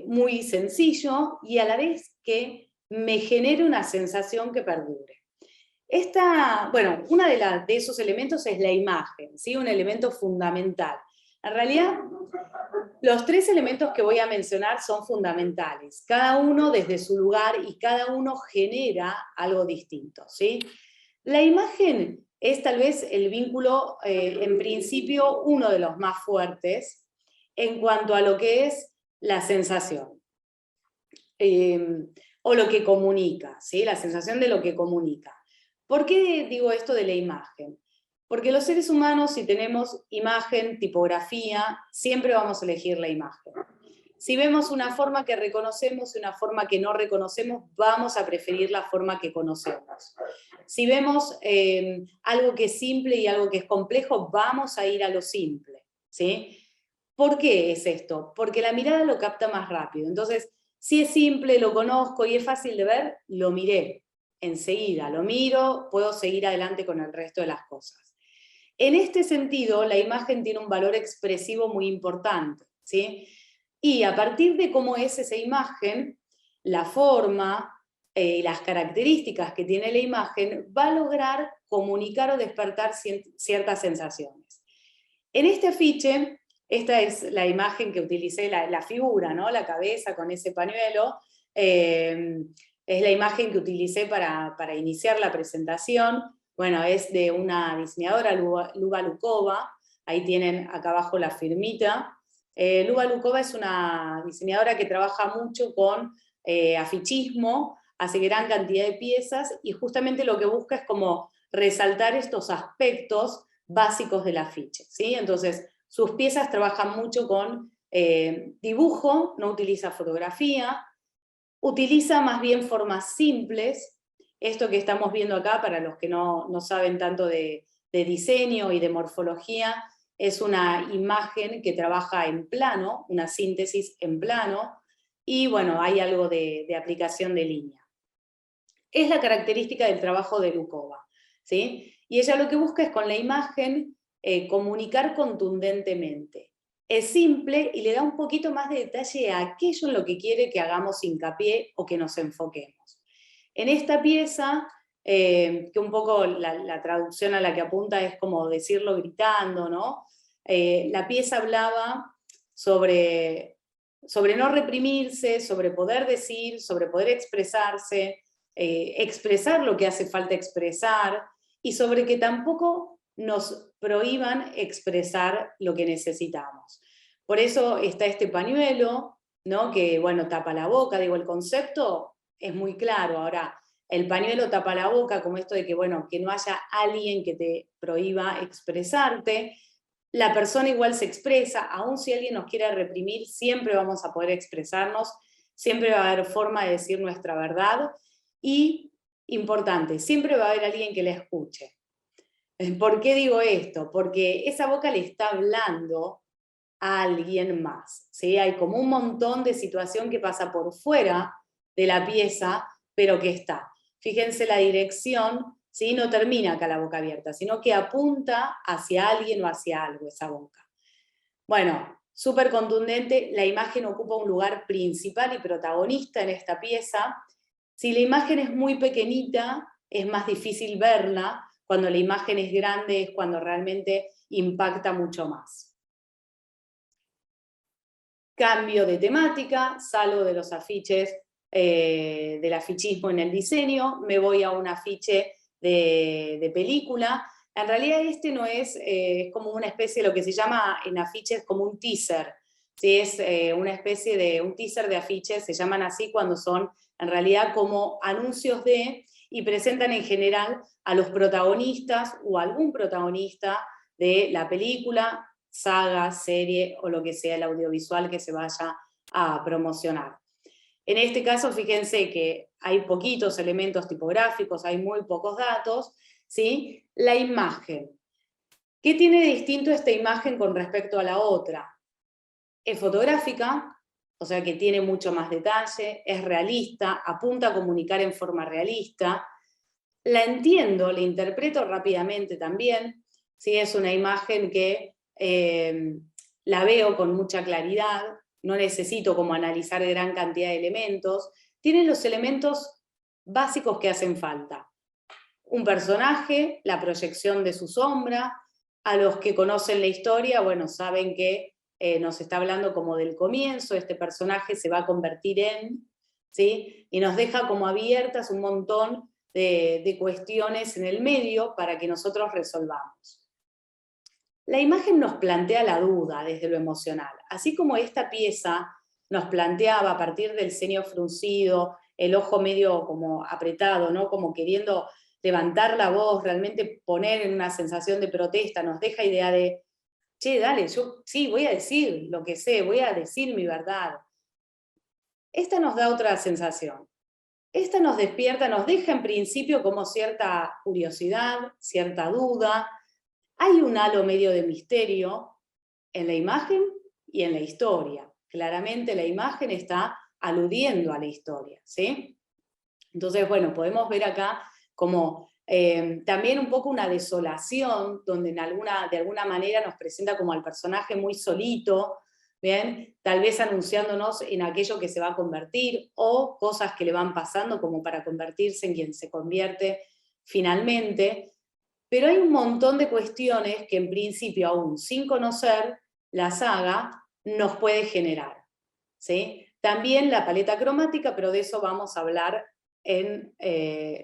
muy sencillo, y a la vez que me genere una sensación que perdure? Bueno, uno de esos elementos es la imagen, ¿sí? Un elemento fundamental. En realidad, los tres elementos que voy a mencionar son fundamentales, cada uno desde su lugar y cada uno genera algo distinto, ¿sí? La imagen es tal vez el vínculo, en principio, uno de los más fuertes en cuanto a lo que es la sensación, o lo que comunica, ¿sí? La sensación de lo que comunica. ¿Por qué digo esto de la imagen? Porque los seres humanos, si tenemos imagen, tipografía, siempre vamos a elegir la imagen. Si vemos una forma que reconocemos y una forma que no reconocemos, vamos a preferir la forma que conocemos. Si vemos algo que es simple y algo que es complejo, vamos a ir a lo simple, ¿sí? ¿Por qué es esto? Porque la mirada lo capta más rápido. Entonces, si es simple, lo conozco y es fácil de ver, lo miré enseguida, lo miro, puedo seguir adelante con el resto de las cosas. En este sentido, la imagen tiene un valor expresivo muy importante, ¿sí? Y a partir de cómo es esa imagen, la forma y las características que tiene la imagen, va a lograr comunicar o despertar ciertas sensaciones. En este afiche, esta es la imagen que utilicé, la figura, ¿no? La cabeza con ese pañuelo, es la imagen que utilicé para iniciar la presentación. Bueno, es de una diseñadora, Luba Lukova, ahí tienen acá abajo la firmita. Luba Lukova es una diseñadora que trabaja mucho con afichismo, hace gran cantidad de piezas, y justamente lo que busca es como resaltar estos aspectos básicos del afiche, ¿sí? Entonces, sus piezas trabajan mucho con dibujo, no utiliza fotografía, utiliza más bien formas simples. Esto que estamos viendo acá, para los que no saben tanto de de diseño y de morfología, es una imagen que trabaja en plano, una síntesis en plano, y bueno, hay algo de aplicación de línea. Es la característica del trabajo de Lukova, ¿sí? Y ella lo que busca es con la imagen comunicar contundentemente. Es simple y le da un poquito más de detalle a aquello en lo que quiere que hagamos hincapié o que nos enfoquemos. En esta pieza, que un poco la traducción a la que apunta es como decirlo gritando, ¿no? La pieza hablaba sobre no reprimirse, sobre poder decir, sobre poder expresarse, expresar lo que hace falta expresar, y sobre que tampoco nos prohíban expresar lo que necesitamos. Por eso está este pañuelo, ¿no? Que, bueno, tapa la boca, digo, el concepto es muy claro. Ahora, el pañuelo tapa la boca, como esto de que, bueno, que no haya alguien que te prohíba expresarte. La persona igual se expresa, aun si alguien nos quiere reprimir, siempre vamos a poder expresarnos, siempre va a haber forma de decir nuestra verdad, y, importante, siempre va a haber alguien que la escuche. ¿Por qué digo esto? Porque esa boca le está hablando a alguien más, ¿sí? Hay como un montón de situación que pasa por fuera de la pieza, pero que está. Fíjense la dirección, ¿sí? No termina acá la boca abierta, sino que apunta hacia alguien o hacia algo esa boca. Bueno, súper contundente, la imagen ocupa un lugar principal y protagonista en esta pieza. Si la imagen es muy pequeñita, es más difícil verla. Cuando la imagen es grande es cuando realmente impacta mucho más. Cambio de temática, salgo de los afiches, del afichismo en el diseño, me voy a un afiche de película. En realidad este no es, como una especie de lo que se llama en afiches como un teaser, ¿sí? Es una especie de un teaser de afiches, se llaman así cuando son en realidad como anuncios de, y presentan en general a los protagonistas o algún protagonista de la película, saga, serie o lo que sea el audiovisual que se vaya a promocionar. En este caso, fíjense que hay poquitos elementos tipográficos, hay muy pocos datos, ¿sí? La imagen. ¿Qué tiene de distinto esta imagen con respecto a la otra? Es fotográfica, o sea que tiene mucho más detalle, es realista, apunta a comunicar en forma realista. La entiendo, la interpreto rápidamente también, ¿sí? Es una imagen que la veo con mucha claridad, no necesito como analizar gran cantidad de elementos, tiene los elementos básicos que hacen falta. Un personaje, la proyección de su sombra, a los que conocen la historia, bueno, saben que nos está hablando como del comienzo, este personaje se va a convertir en, ¿sí? Y nos deja como abiertas un montón de cuestiones en el medio para que nosotros resolvamos. La imagen nos plantea la duda desde lo emocional, así como esta pieza nos planteaba a partir del ceño fruncido, el ojo medio como apretado, ¿no? Como queriendo levantar la voz, realmente poner en una sensación de protesta, nos deja idea de, che, dale, yo sí, voy a decir lo que sé, voy a decir mi verdad. Esta nos da otra sensación. Esta nos despierta, nos deja en principio como cierta curiosidad, cierta duda. Hay un halo medio de misterio en la imagen y en la historia. Claramente la imagen está aludiendo a la historia, ¿sí? Entonces, bueno, podemos ver acá como también un poco una desolación, donde de alguna manera nos presenta como al personaje muy solito, ¿bien? Tal vez anunciándonos en aquello que se va a convertir, o cosas que le van pasando como para convertirse en quien se convierte finalmente. Pero hay un montón de cuestiones que en principio, aún sin conocer la saga, nos puede generar, ¿sí? También la paleta cromática, pero de eso vamos a hablar en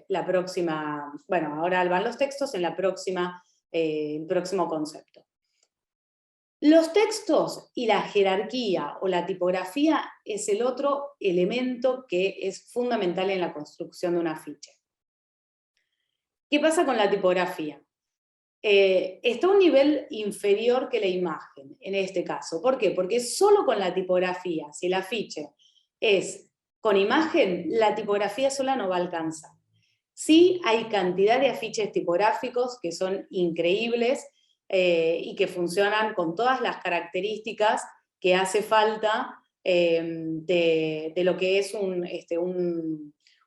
la próxima, bueno, ahora van los textos, en la próxima, el próximo concepto. Los textos y la jerarquía o la tipografía es el otro elemento que es fundamental en la construcción de un afiche. ¿Qué pasa con la tipografía? Está a un nivel inferior que la imagen, en este caso. ¿Por qué? Porque solo con la tipografía, si el afiche es con imagen, la tipografía sola no va a alcanzar. Sí hay cantidad de afiches tipográficos que son increíbles y que funcionan con todas las características que hace falta de lo que es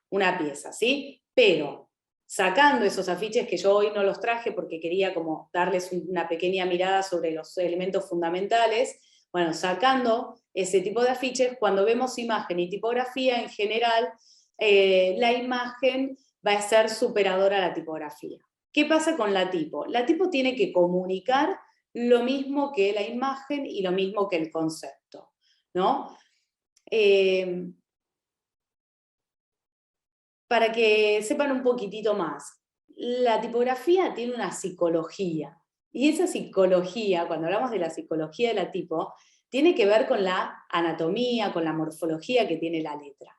una pieza, ¿sí? Pero sacando esos afiches, que yo hoy no los traje porque quería como darles una pequeña mirada sobre los elementos fundamentales, bueno, sacando ese tipo de afiches, cuando vemos imagen y tipografía en general, la imagen va a ser superadora a la tipografía. ¿Qué pasa con la tipo? La tipo tiene que comunicar lo mismo que la imagen y lo mismo que el concepto, ¿no? Para que sepan un poquitito más, la tipografía tiene una psicología, y esa psicología, cuando hablamos de la psicología de la tipo, tiene que ver con la anatomía, con la morfología que tiene la letra.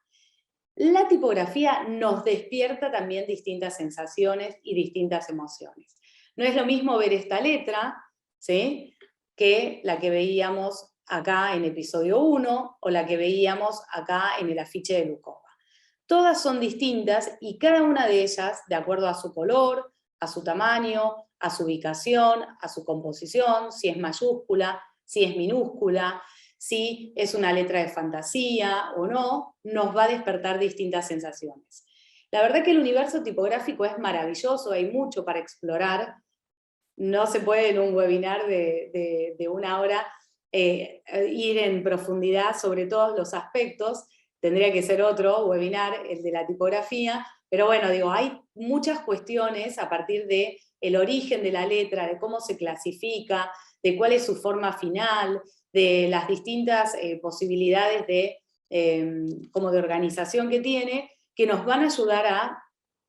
La tipografía nos despierta también distintas sensaciones y distintas emociones. No es lo mismo ver esta letra, ¿sí?, que la que veíamos acá en episodio 1 o la que veíamos acá en el afiche de Lukova. Todas son distintas y cada una de ellas, de acuerdo a su color, a su tamaño, a su ubicación, a su composición, si es mayúscula, si es minúscula, si es una letra de fantasía o no, nos va a despertar distintas sensaciones. La verdad que el universo tipográfico es maravilloso, hay mucho para explorar. No se puede en un webinar de una hora ir en profundidad sobre todos los aspectos. Tendría que ser otro webinar, el de la tipografía, pero bueno, digo, hay muchas cuestiones a partir del origen de la letra, de cómo se clasifica, de cuál es su forma final, de las distintas posibilidades como de organización que tiene, que nos van a ayudar a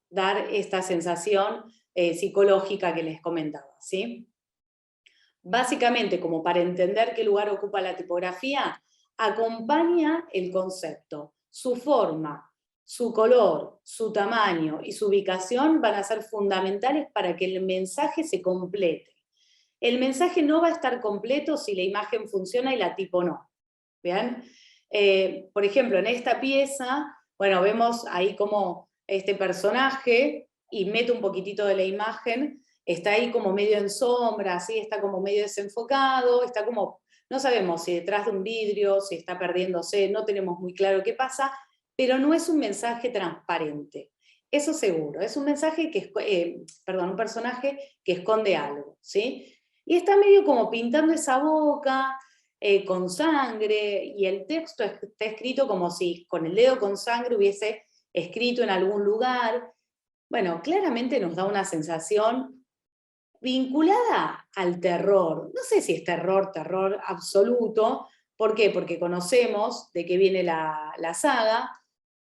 dar esta sensación psicológica que les comentaba, ¿sí? Básicamente, como para entender qué lugar ocupa la tipografía, acompaña el concepto. Su forma, su color, su tamaño y su ubicación van a ser fundamentales para que el mensaje se complete. El mensaje no va a estar completo si la imagen funciona y la tipo no. ¿Bien? Por ejemplo, en esta pieza, bueno, vemos ahí como este personaje, y meto un poquitito de la imagen, está ahí como medio en sombra, ¿sí? Está como medio desenfocado, está como, no sabemos si detrás de un vidrio, si está perdiéndose, no tenemos muy claro qué pasa, pero no es un mensaje transparente. Eso seguro, es un mensaje que, un personaje que esconde algo, ¿sí? Y está medio como pintando esa boca, con sangre, y el texto está escrito como si con el dedo con sangre hubiese escrito en algún lugar. Bueno, claramente nos da una sensación vinculada al terror. No sé si es terror absoluto. ¿Por qué? Porque conocemos de qué viene la saga,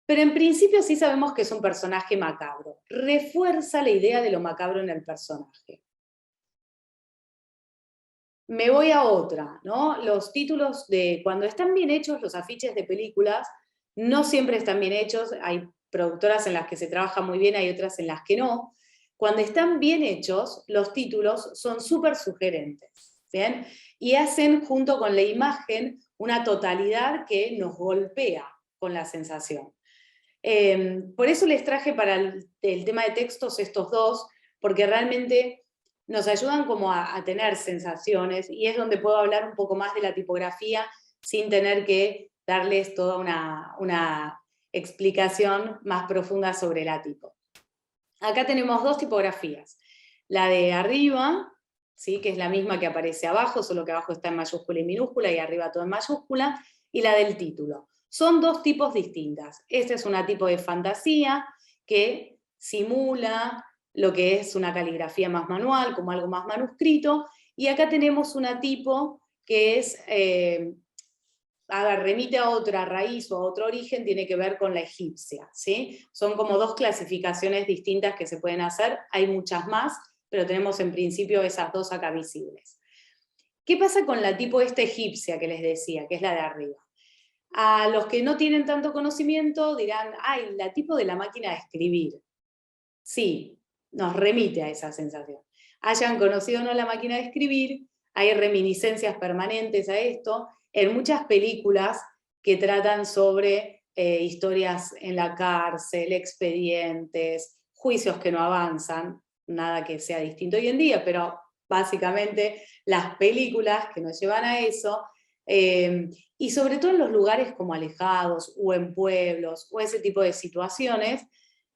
pero en principio sí sabemos que es un personaje macabro. Refuerza la idea de lo macabro en el personaje. Me voy a otra, ¿no? Los títulos cuando están bien hechos, los afiches de películas, no siempre están bien hechos, hay productoras en las que se trabaja muy bien, hay otras en las que no. Cuando están bien hechos, los títulos son súper sugerentes, ¿bien? Y hacen junto con la imagen una totalidad que nos golpea con la sensación. Por eso les traje para el tema de textos estos dos, porque realmente nos ayudan como a tener sensaciones, y es donde puedo hablar un poco más de la tipografía sin tener que darles toda una explicación más profunda sobre la tipo. Acá tenemos dos tipografías. La de arriba, ¿sí?, que es la misma que aparece abajo, solo que abajo está en mayúscula y minúscula y arriba todo en mayúscula, y la del título. Son dos tipos distintas. Esta es una tipo de fantasía que simula lo que es una caligrafía más manual, como algo más manuscrito, y acá tenemos una tipo que es, remite a otra raíz o a otro origen, tiene que ver con la egipcia, ¿sí? Son como dos clasificaciones distintas que se pueden hacer, hay muchas más, pero tenemos en principio esas dos acá visibles. ¿Qué pasa con la tipo esta egipcia que les decía, que es la de arriba? A los que no tienen tanto conocimiento dirán, ay, la tipo de la máquina de escribir. Sí, nos remite a esa sensación. Hayan conocido o no la máquina de escribir, hay reminiscencias permanentes a esto, en muchas películas que tratan sobre historias en la cárcel, expedientes, juicios que no avanzan, nada que sea distinto hoy en día, pero básicamente las películas que nos llevan a eso, y sobre todo en los lugares como alejados o en pueblos o ese tipo de situaciones.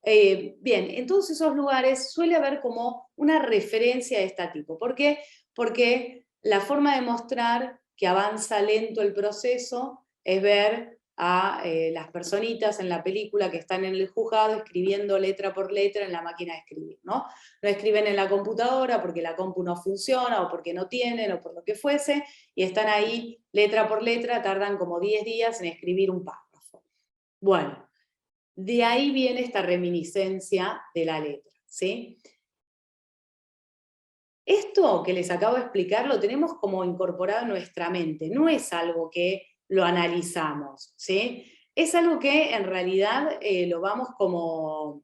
Bien, en todos esos lugares suele haber como una referencia de este tipo. ¿Por qué? Porque la forma de mostrar que avanza lento el proceso es ver a las personitas en la película que están en el juzgado escribiendo letra por letra en la máquina de escribir, ¿no? No escriben en la computadora porque la compu no funciona o porque no tienen o por lo que fuese, y están ahí letra por letra, tardan como 10 días en escribir un párrafo. Bueno, de ahí viene esta reminiscencia de la letra, ¿sí? Esto que les acabo de explicar lo tenemos como incorporado en nuestra mente, no es algo que lo analizamos, ¿sí? Es algo que en realidad lo vamos como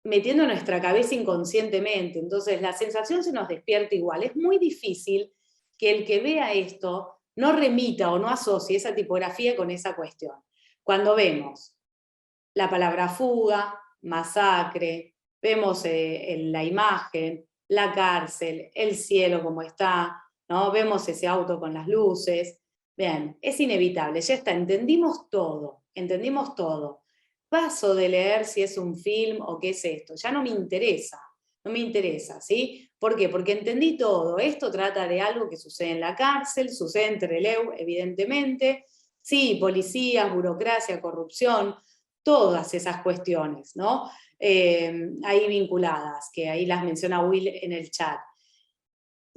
metiendo en nuestra cabeza inconscientemente, entonces la sensación se nos despierta igual. Es muy difícil que el que vea esto no remita o no asocie esa tipografía con esa cuestión. Cuando vemos la palabra fuga, masacre, vemos la imagen, la cárcel, el cielo como está, ¿no? Vemos ese auto con las luces. Bien, es inevitable, ya está, entendimos todo, entendimos todo. Paso de leer si es un film o qué es esto, ya no me interesa, no me interesa, ¿sí? ¿Por qué? Porque entendí todo, esto trata de algo que sucede en la cárcel, sucede en Trelew, evidentemente, sí, policías, burocracia, corrupción, todas esas cuestiones, ¿no? Ahí vinculadas, que ahí las menciona Will en el chat.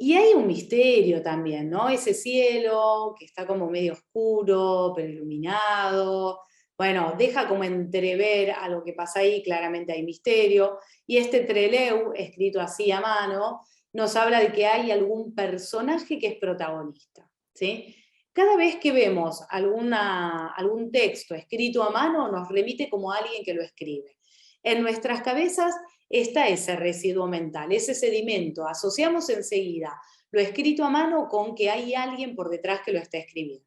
Y hay un misterio también, ¿no? Ese cielo que está como medio oscuro, pero iluminado. Bueno, deja como entrever a lo que pasa ahí, claramente hay misterio. Y este Trelew, escrito así a mano, nos habla de que hay algún personaje que es protagonista, ¿sí? Cada vez que vemos algún texto escrito a mano, nos remite como a alguien que lo escribe. En nuestras cabezas está ese residuo mental, ese sedimento. Asociamos enseguida lo escrito a mano con que hay alguien por detrás que lo está escribiendo.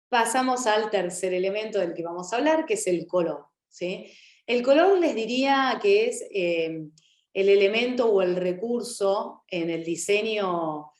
Pasamos al tercer elemento del que vamos a hablar, que es el color, ¿sí? El color les diría que es el elemento o el recurso en el diseño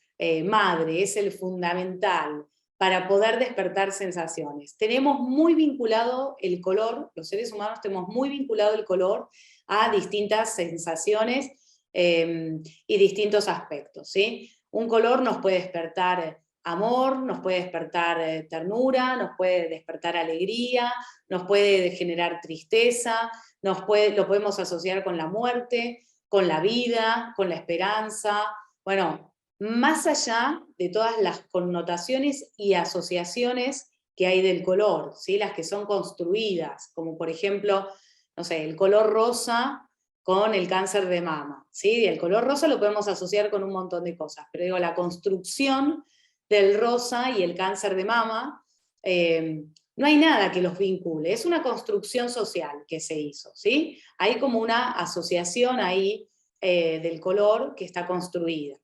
madre, es el fundamental para poder despertar sensaciones. Tenemos muy vinculado el color, los seres humanos tenemos muy vinculado el color a distintas sensaciones y distintos aspectos, ¿sí? Un color nos puede despertar amor, nos puede despertar ternura, nos puede despertar alegría, nos puede generar tristeza, lo podemos asociar con la muerte, con la vida, con la esperanza. Bueno, más allá de todas las connotaciones y asociaciones que hay del color, ¿sí? Las que son construidas, como por ejemplo, no sé, el color rosa con el cáncer de mama, ¿sí? El color rosa lo podemos asociar con un montón de cosas, pero digo, la construcción del rosa y el cáncer de mama, no hay nada que los vincule, es una construcción social que se hizo, ¿sí? Hay como una asociación ahí del color que está construida.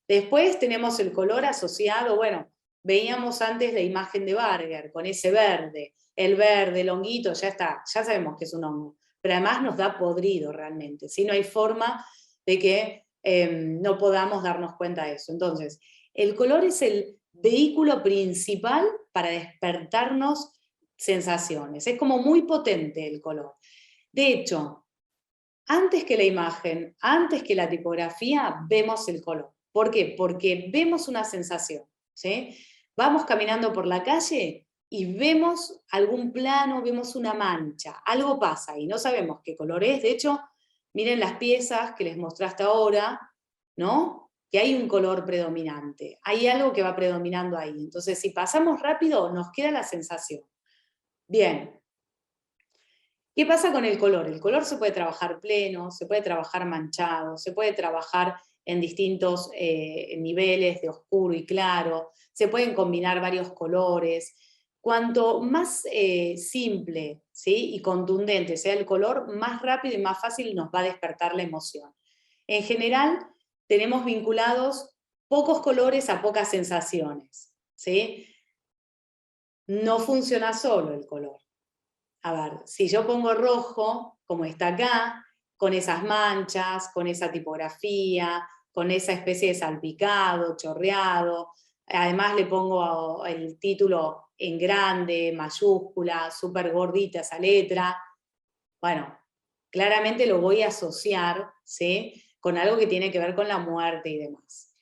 Después tenemos el color asociado, bueno, veíamos antes la imagen de Barger, con ese verde, el verde, el honguito, ya está, ya sabemos que es un hongo, pero además nos da podrido realmente, ¿sí? No hay forma de que no podamos darnos cuenta de eso. Entonces, el color es el vehículo principal para despertarnos sensaciones. Es como muy potente el color. De hecho, antes que la imagen, antes que la tipografía, vemos el color. ¿Por qué? Porque vemos una sensación, ¿sí? Vamos caminando por la calle y vemos algún plano, vemos una mancha, algo pasa y no sabemos qué color es. De hecho, miren las piezas que les mostraste ahora, ¿no? Que hay un color predominante, hay algo que va predominando ahí. Entonces, si pasamos rápido, nos queda la sensación. Bien, ¿qué pasa con el color? El color se puede trabajar pleno, se puede trabajar manchado, se puede trabajar en distintos niveles de oscuro y claro, se pueden combinar varios colores. Cuanto más simple, ¿sí? Y contundente sea el color, más rápido y más fácil nos va a despertar la emoción. En general, tenemos vinculados pocos colores a pocas sensaciones, ¿sí? No funciona solo el color. a ver, si yo pongo rojo, como está acá, con esas manchas, con esa tipografía, con esa especie de salpicado, chorreado, además le pongo el título en grande, mayúscula, súper gordita esa letra, bueno, claramente lo voy a asociar, ¿sí?, con algo que tiene que ver con la muerte y demás.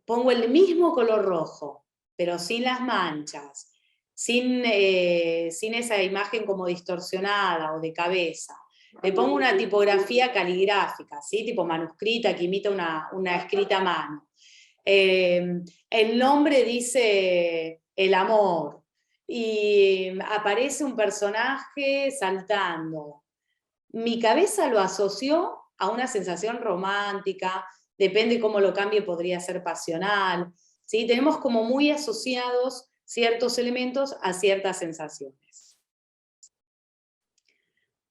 Pongo el mismo color rojo, pero sin las manchas, sin esa imagen como distorsionada o de cabeza. Le pongo una tipografía caligráfica, ¿sí?, tipo manuscrita, que imita una escrita a mano. El nombre dice el amor, y aparece un personaje saltando. Mi cabeza lo asoció a una sensación romántica, depende cómo lo cambie, podría ser pasional, ¿sí? Tenemos como muy asociados ciertos elementos a ciertas sensaciones.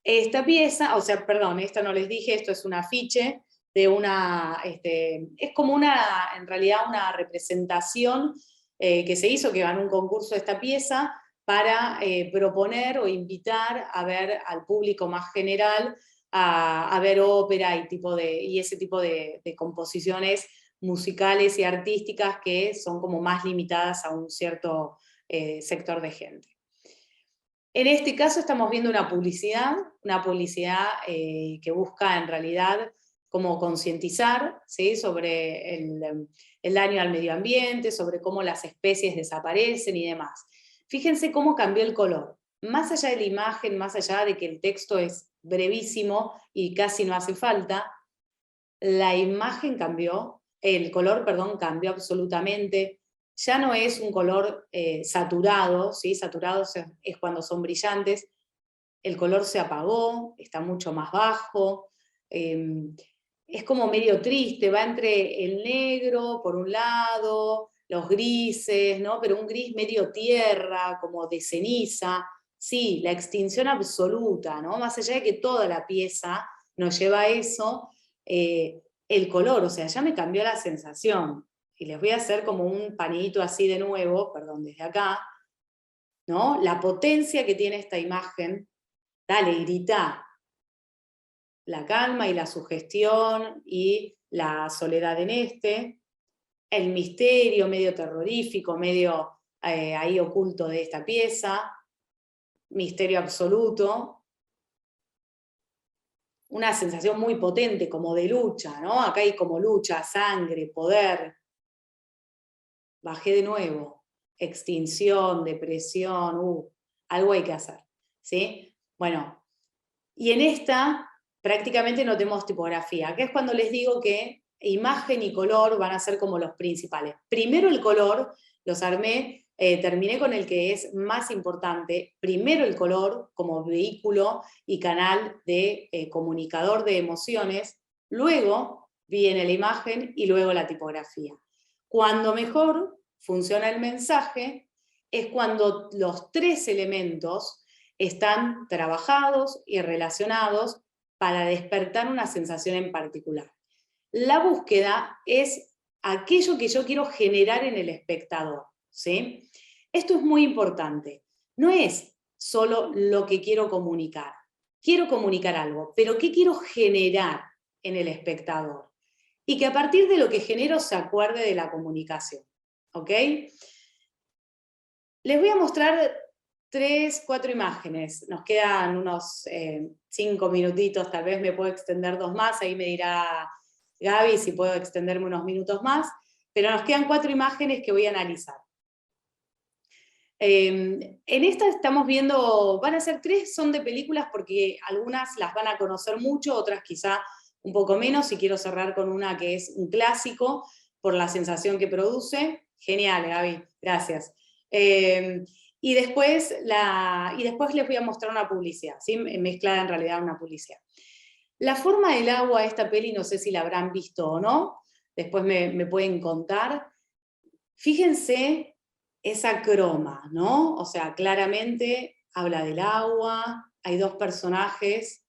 Esta pieza, o sea, perdón, esta no les dije, esto es un afiche de es como en realidad una representación que se hizo, que ganó un concurso de esta pieza, para proponer o invitar a ver al público más general a ver ópera y ese tipo de composiciones musicales y artísticas que son como más limitadas a un cierto sector de gente. En este caso estamos viendo una publicidad que busca en realidad como concientizar, ¿sí?, sobre el daño al medio ambiente, sobre cómo las especies desaparecen y demás. Fíjense cómo cambió el color. Más allá de la imagen, más allá de que el texto es brevísimo y casi no hace falta, la imagen cambió, el color, perdón, cambió absolutamente. Ya no es un color saturado, ¿sí? Saturado es cuando son brillantes. El color se apagó, está mucho más bajo, es como medio triste, va entre el negro por un lado, los grises, ¿no?, pero un gris medio tierra, como de ceniza. Sí, la extinción absoluta, ¿no?, más allá de que toda la pieza nos lleva a eso, el color, o sea, ya me cambió la sensación. Y les voy a hacer como un panito así de nuevo, perdón, desde acá, ¿no? La potencia que tiene esta imagen. Dale, grita. La calma y la sugestión y la soledad en el misterio medio terrorífico, medio ahí oculto de esta pieza, misterio absoluto, una sensación muy potente como de lucha, ¿no? Acá hay como lucha, sangre, poder. Bajé de nuevo, extinción, depresión, algo hay que hacer, ¿sí? Bueno, y en esta prácticamente no tenemos tipografía, que es cuando les digo que imagen y color van a ser como los principales. Primero el color, los armé, terminé con el que es más importante. Primero el color como vehículo y canal de comunicador de emociones, luego viene la imagen y luego la tipografía. Cuando mejor funciona el mensaje es cuando los tres elementos están trabajados y relacionados para despertar una sensación en particular. La búsqueda es aquello que yo quiero generar en el espectador, ¿sí? Esto es muy importante. No es solo lo que quiero comunicar. Quiero comunicar algo, pero ¿qué quiero generar en el espectador? Y que a partir de lo que genero se acuerde de la comunicación, ¿ok? Les voy a mostrar 3, 4 imágenes. Nos quedan unos 5 minutitos, tal vez me puedo extender 2 más, ahí me dirá Gaby si puedo extenderme unos minutos más, pero nos quedan 4 imágenes que voy a analizar. En esta estamos viendo, van a ser 3, son de películas porque algunas las van a conocer mucho, otras quizá un poco menos, y quiero cerrar con una que es un clásico por la sensación que produce. Genial, Gaby, gracias. Y después les voy a mostrar una publicidad, ¿sí? Mezclada en realidad una publicidad. La forma del agua de esta peli, no sé si la habrán visto o no, después me pueden contar. Fíjense esa croma, ¿no? O sea, claramente habla del agua, hay 2 personajes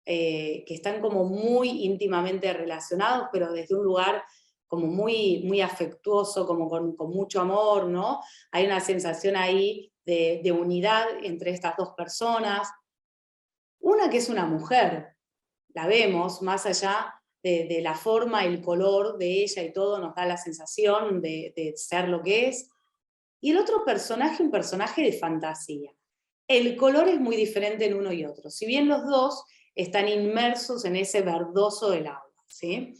que están como muy íntimamente relacionados, pero desde un lugar como muy, muy afectuoso, como con mucho amor, ¿no? Hay una sensación ahí de unidad entre estas dos personas. Una que es una mujer, la vemos, más allá de la forma, el color de ella y todo, nos da la sensación de ser lo que es. Y el otro personaje, un personaje de fantasía. El color es muy diferente en uno y otro, si bien los dos están inmersos en ese verdoso del agua, ¿sí?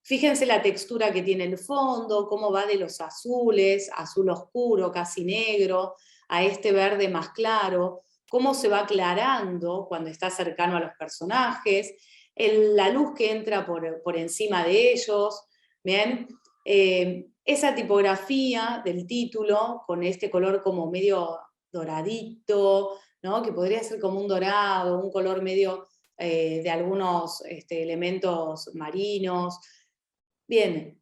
Fíjense la textura que tiene el fondo, cómo va de los azules, azul oscuro, casi negro, a este verde más claro, cómo se va aclarando cuando está cercano a los personajes, la luz que entra por encima de ellos, ¿bien? Esa tipografía del título, con este color como medio doradito, ¿no? Que podría ser como un dorado, un color medio de algunos elementos marinos. Bien,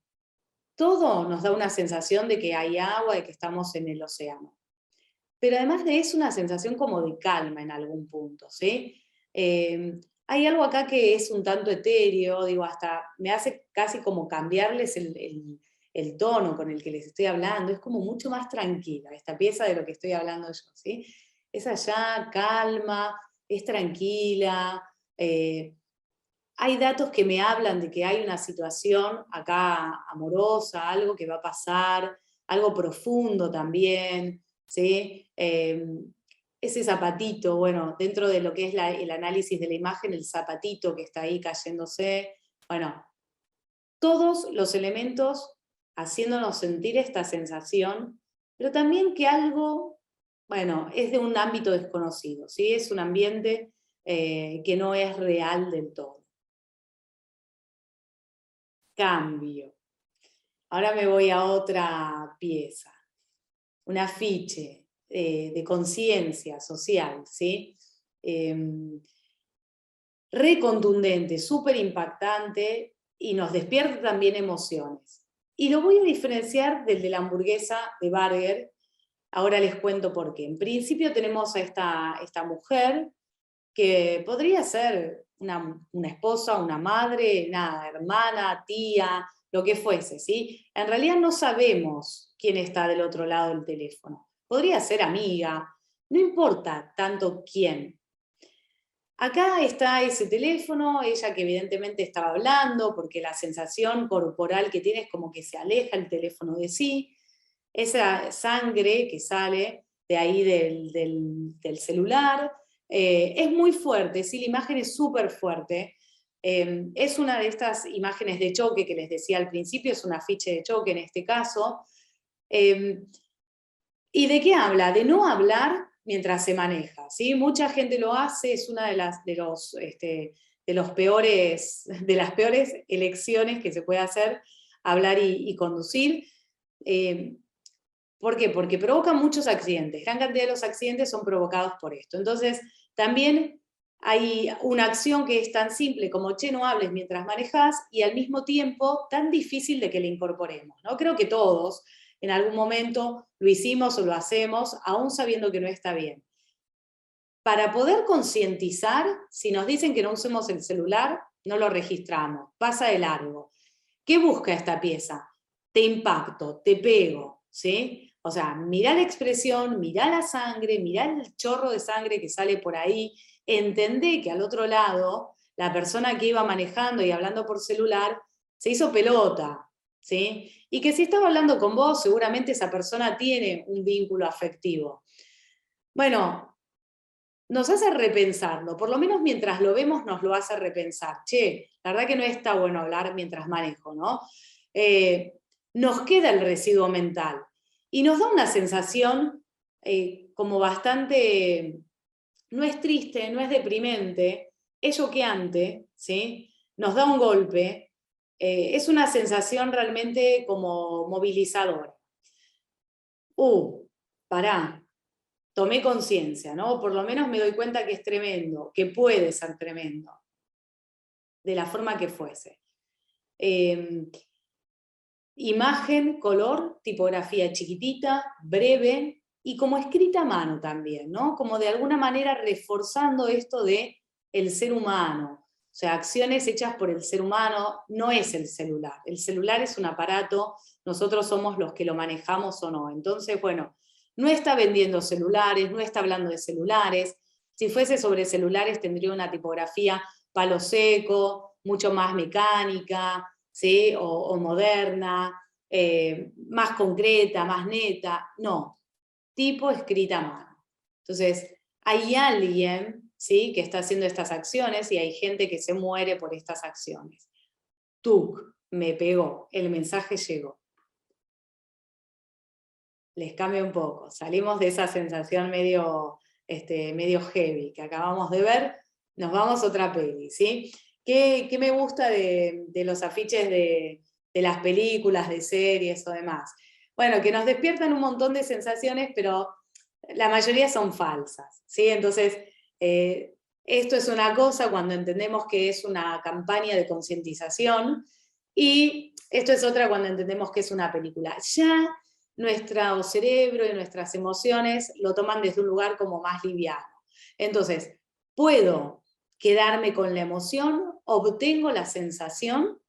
todo nos da una sensación de que hay agua, de que estamos en el océano. Pero además de eso, una sensación como de calma en algún punto, ¿sí? Hay algo acá que es un tanto etéreo, digo, hasta me hace casi como cambiarles el tono con el que les estoy hablando, es como mucho más tranquila esta pieza de lo que estoy hablando yo, ¿sí? Es allá, calma, es tranquila, hay datos que me hablan de que hay una situación acá amorosa, algo que va a pasar, algo profundo también, ¿sí? Ese zapatito, bueno, dentro de lo que es el análisis de la imagen, el zapatito que está ahí cayéndose, bueno, todos los elementos haciéndonos sentir esta sensación, pero también que algo, bueno, es de un ámbito desconocido, ¿sí? Es un ambiente que no es real del todo. Cambio. Ahora me voy a otra pieza, un afiche de conciencia social, ¿sí? Re contundente, súper impactante y nos despierta también emociones. Y lo voy a diferenciar del de la hamburguesa de Burger. Ahora les cuento por qué. En principio tenemos a esta mujer que podría ser una esposa, una madre, nada, hermana, tía, lo que fuese, ¿sí? En realidad no sabemos quién está del otro lado del teléfono. Podría ser amiga, no importa tanto quién. Acá está ese teléfono, ella que evidentemente estaba hablando, porque la sensación corporal que tiene es como que se aleja el teléfono de sí, esa sangre que sale de ahí del celular, es muy fuerte, sí, la imagen es súper fuerte. Es una de estas imágenes de choque que les decía al principio, es un afiche de choque en este caso. ¿Y de qué habla? De no hablar mientras se maneja, ¿sí? Mucha gente lo hace, es una de las peores elecciones que se puede hacer, hablar y conducir. ¿Por qué? Porque provoca muchos accidentes. Gran cantidad de los accidentes son provocados por esto. Entonces, también hay una acción que es tan simple como, che, no hables mientras manejas, y al mismo tiempo tan difícil de que le incorporemos, ¿no? Creo que todos en algún momento lo hicimos o lo hacemos, aún sabiendo que no está bien. Para poder concientizar, si nos dicen que no usemos el celular, no lo registramos, pasa de largo. ¿Qué busca esta pieza? Te impacto, te pego, ¿sí? O sea, mirá la expresión, mirá la sangre, mirá el chorro de sangre que sale por ahí, entendé que al otro lado, la persona que iba manejando y hablando por celular, se hizo pelota, ¿sí? Y que si estaba hablando con vos, seguramente esa persona tiene un vínculo afectivo. Bueno, nos hace repensarlo, por lo menos mientras lo vemos nos lo hace repensar. Che, la verdad que no está bueno hablar mientras manejo, ¿no? Nos queda el residuo mental y nos da una sensación como bastante, no es triste, no es deprimente, es choqueante, ¿sí? Nos da un golpe, es una sensación realmente como movilizadora. Pará, tomé conciencia, ¿no? Por lo menos me doy cuenta que es tremendo, que puede ser tremendo, de la forma que fuese. Imagen, color, tipografía chiquitita, breve y como escrita a mano también, ¿no? Como de alguna manera reforzando esto de el ser humano. O sea, acciones hechas por el ser humano, no es el celular. El celular es un aparato, nosotros somos los que lo manejamos o no. Entonces, bueno, No está vendiendo celulares, no está hablando de celulares. Si fuese sobre celulares tendría una tipografía palo seco, mucho más mecánica, ¿sí? O moderna, más concreta, más neta. No, tipo escrita a mano. Entonces, hay alguien, ¿sí?, que está haciendo estas acciones y hay gente que se muere por estas acciones. Tuc, me pegó, el mensaje llegó. Les cambia un poco, salimos de esa sensación medio heavy que acabamos de ver, nos vamos a otra peli, ¿sí? ¿Qué me gusta de los afiches de las películas, de series o demás? Bueno, que nos despiertan un montón de sensaciones, pero la mayoría son falsas, ¿sí? Entonces, esto es una cosa cuando entendemos que es una campaña de concientización, y esto es otra cuando entendemos que es una película. Ya nuestro cerebro y nuestras emociones lo toman desde un lugar como más liviano. Entonces, puedo quedarme con la emoción, obtengo la sensación,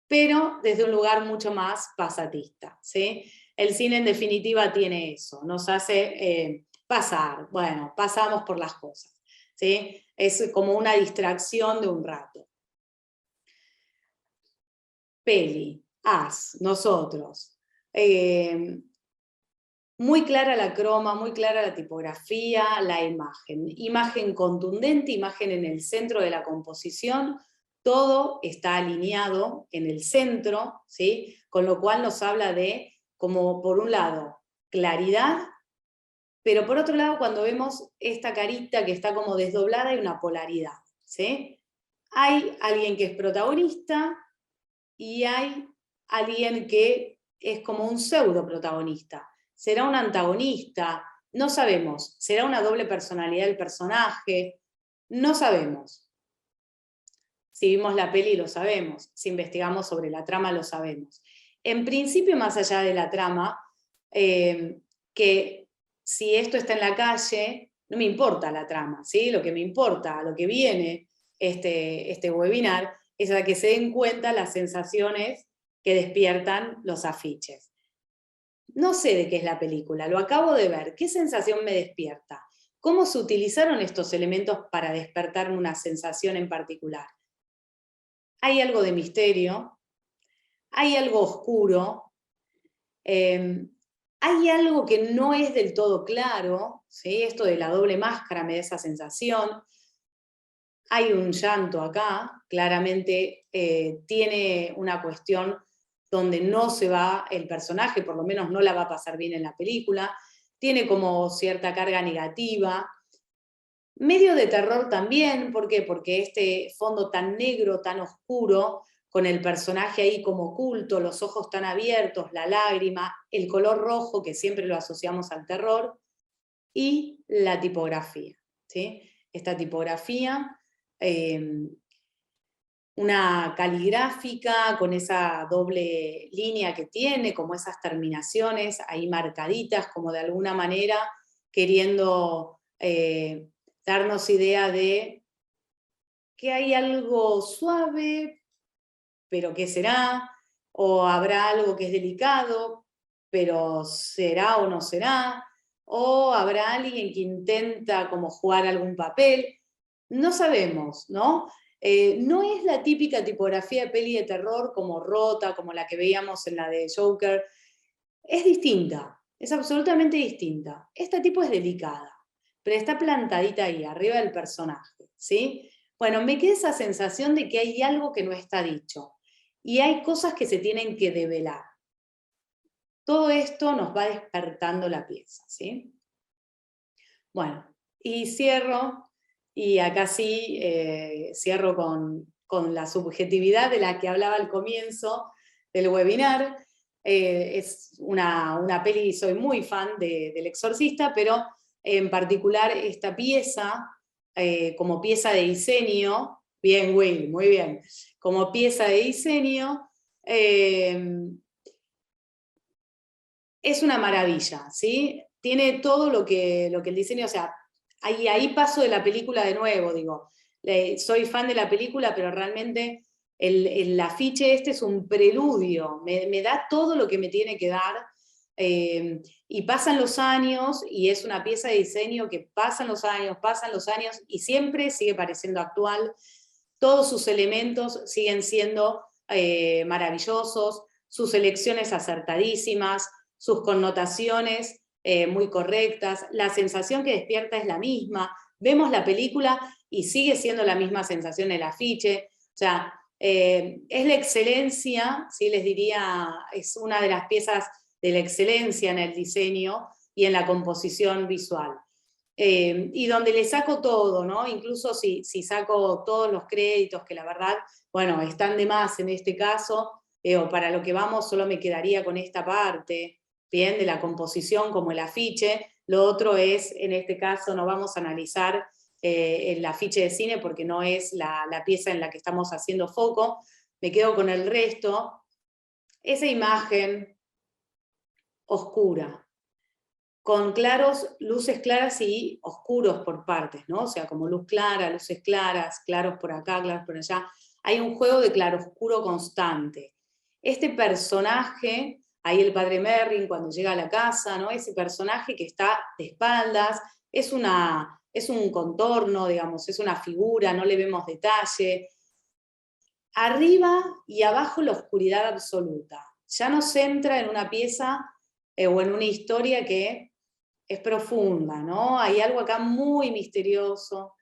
pero desde un lugar mucho más pasatista, ¿sí? El cine en definitiva tiene eso, nos hace pasar, bueno, pasamos por las cosas, ¿sí? Es como una distracción de un rato. Peli, nosotros. Muy clara la croma, muy clara la tipografía, la imagen. Imagen contundente, imagen en el centro de la composición, todo está alineado en el centro, ¿sí? Con lo cual nos habla de, como por un lado, claridad, pero por otro lado, cuando vemos esta carita que está como desdoblada, hay una polaridad, ¿sí? Hay alguien que es protagonista y hay alguien que es como un pseudo protagonista. ¿Será un antagonista? No sabemos. ¿Será una doble personalidad del personaje? No sabemos. Si vimos la peli lo sabemos, si investigamos sobre la trama lo sabemos. En principio, más allá de la trama, que si esto está en la calle, no me importa la trama, ¿sí? Lo que me importa, lo que viene este webinar, es a que se den cuenta las sensaciones que despiertan los afiches. No sé de qué es la película, lo acabo de ver. ¿Qué sensación me despierta? ¿Cómo se utilizaron estos elementos para despertarme una sensación en particular? Hay algo de misterio, hay algo oscuro, hay algo que no es del todo claro, ¿sí? Esto de la doble máscara me da esa sensación. Hay un llanto acá, claramente tiene una cuestión donde no se va el personaje, por lo menos no la va a pasar bien en la película, tiene como cierta carga negativa, medio de terror también. ¿Por qué? Porque este fondo tan negro, tan oscuro, con el personaje ahí como oculto, los ojos tan abiertos, la lágrima, el color rojo, que siempre lo asociamos al terror, y la tipografía, ¿sí? Esta tipografía, una caligráfica con esa doble línea que tiene, como esas terminaciones ahí marcaditas, como de alguna manera queriendo darnos idea de que hay algo suave, pero ¿qué será? O habrá algo que es delicado, pero ¿será o no será? O habrá alguien que intenta como jugar algún papel. No sabemos, ¿no? No es la típica tipografía de peli de terror como rota, como la que veíamos en la de Joker. Es distinta, es absolutamente distinta. Esta tipo es delicada, pero está plantadita ahí, arriba del personaje, ¿sí? Bueno, me queda esa sensación de que hay algo que no está dicho y hay cosas que se tienen que develar. Todo esto nos va despertando la pieza, ¿sí? Bueno, y cierro, y acá sí cierro con la subjetividad de la que hablaba al comienzo del webinar. Es una peli, soy muy fan del Exorcista, pero en particular esta pieza, como pieza de diseño, bien Will, muy bien, como pieza de diseño, es una maravilla, ¿sí? Tiene todo lo que el diseño, o sea, ahí paso de la película de nuevo, digo, soy fan de la película, pero realmente el afiche este es un preludio, me da todo lo que me tiene que dar, Y pasan los años, y es una pieza de diseño que pasan los años, y siempre sigue pareciendo actual. Todos sus elementos siguen siendo maravillosos, sus elecciones acertadísimas, sus connotaciones muy correctas, la sensación que despierta es la misma. Vemos la película y sigue siendo la misma sensación el afiche. O sea, es la excelencia, ¿sí? Les diría, es una de las piezas de la excelencia en el diseño y en la composición visual. Y donde le saco todo, ¿no? Incluso si saco todos los créditos, que la verdad, bueno, están de más en este caso, o para lo que vamos solo me quedaría con esta parte, bien, de la composición como el afiche. Lo otro es, en este caso, no vamos a analizar el afiche de cine porque no es la pieza en la que estamos haciendo foco. Me quedo con el resto. Esa imagen oscura, con luces claras y oscuros por partes, ¿no? O sea, como luz clara, luces claras, claros por acá, claros por allá. Hay un juego de claroscuro constante. Este personaje, ahí el padre Merrin cuando llega a la casa, ¿no? Ese personaje que está de espaldas, es un contorno, digamos, es una figura, no le vemos detalle. Arriba y abajo la oscuridad absoluta. Ya nos entra en una pieza o en una historia que es profunda, ¿no? Hay algo acá muy misterioso,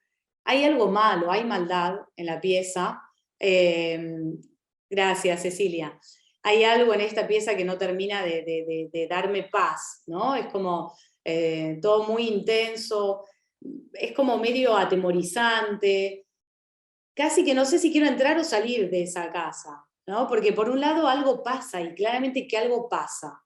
hay algo malo, hay maldad en la pieza. Gracias, Cecilia. Hay algo en esta pieza que no termina de darme paz, ¿no? Es como todo muy intenso, es como medio atemorizante, casi que no sé si quiero entrar o salir de esa casa, ¿no? Porque por un lado algo pasa, y claramente que algo pasa.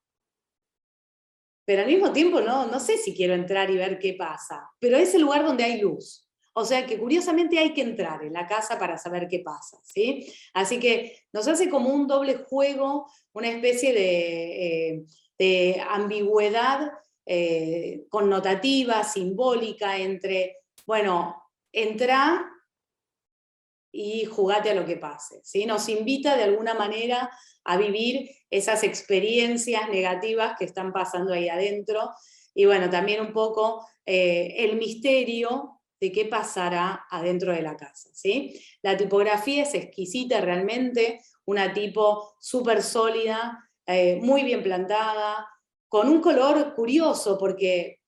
Pero al mismo tiempo no sé si quiero entrar y ver qué pasa. Pero es el lugar donde hay luz. O sea que curiosamente hay que entrar en la casa para saber qué pasa, ¿sí? Así que nos hace como un doble juego, una especie de ambigüedad connotativa, simbólica, entre, bueno, entra y jugate a lo que pase, ¿sí? Nos invita de alguna manera a vivir esas experiencias negativas que están pasando ahí adentro, y bueno, también un poco el misterio de qué pasará adentro de la casa, ¿sí? La tipografía es exquisita realmente, una tipo súper sólida, muy bien plantada, con un color curioso, porque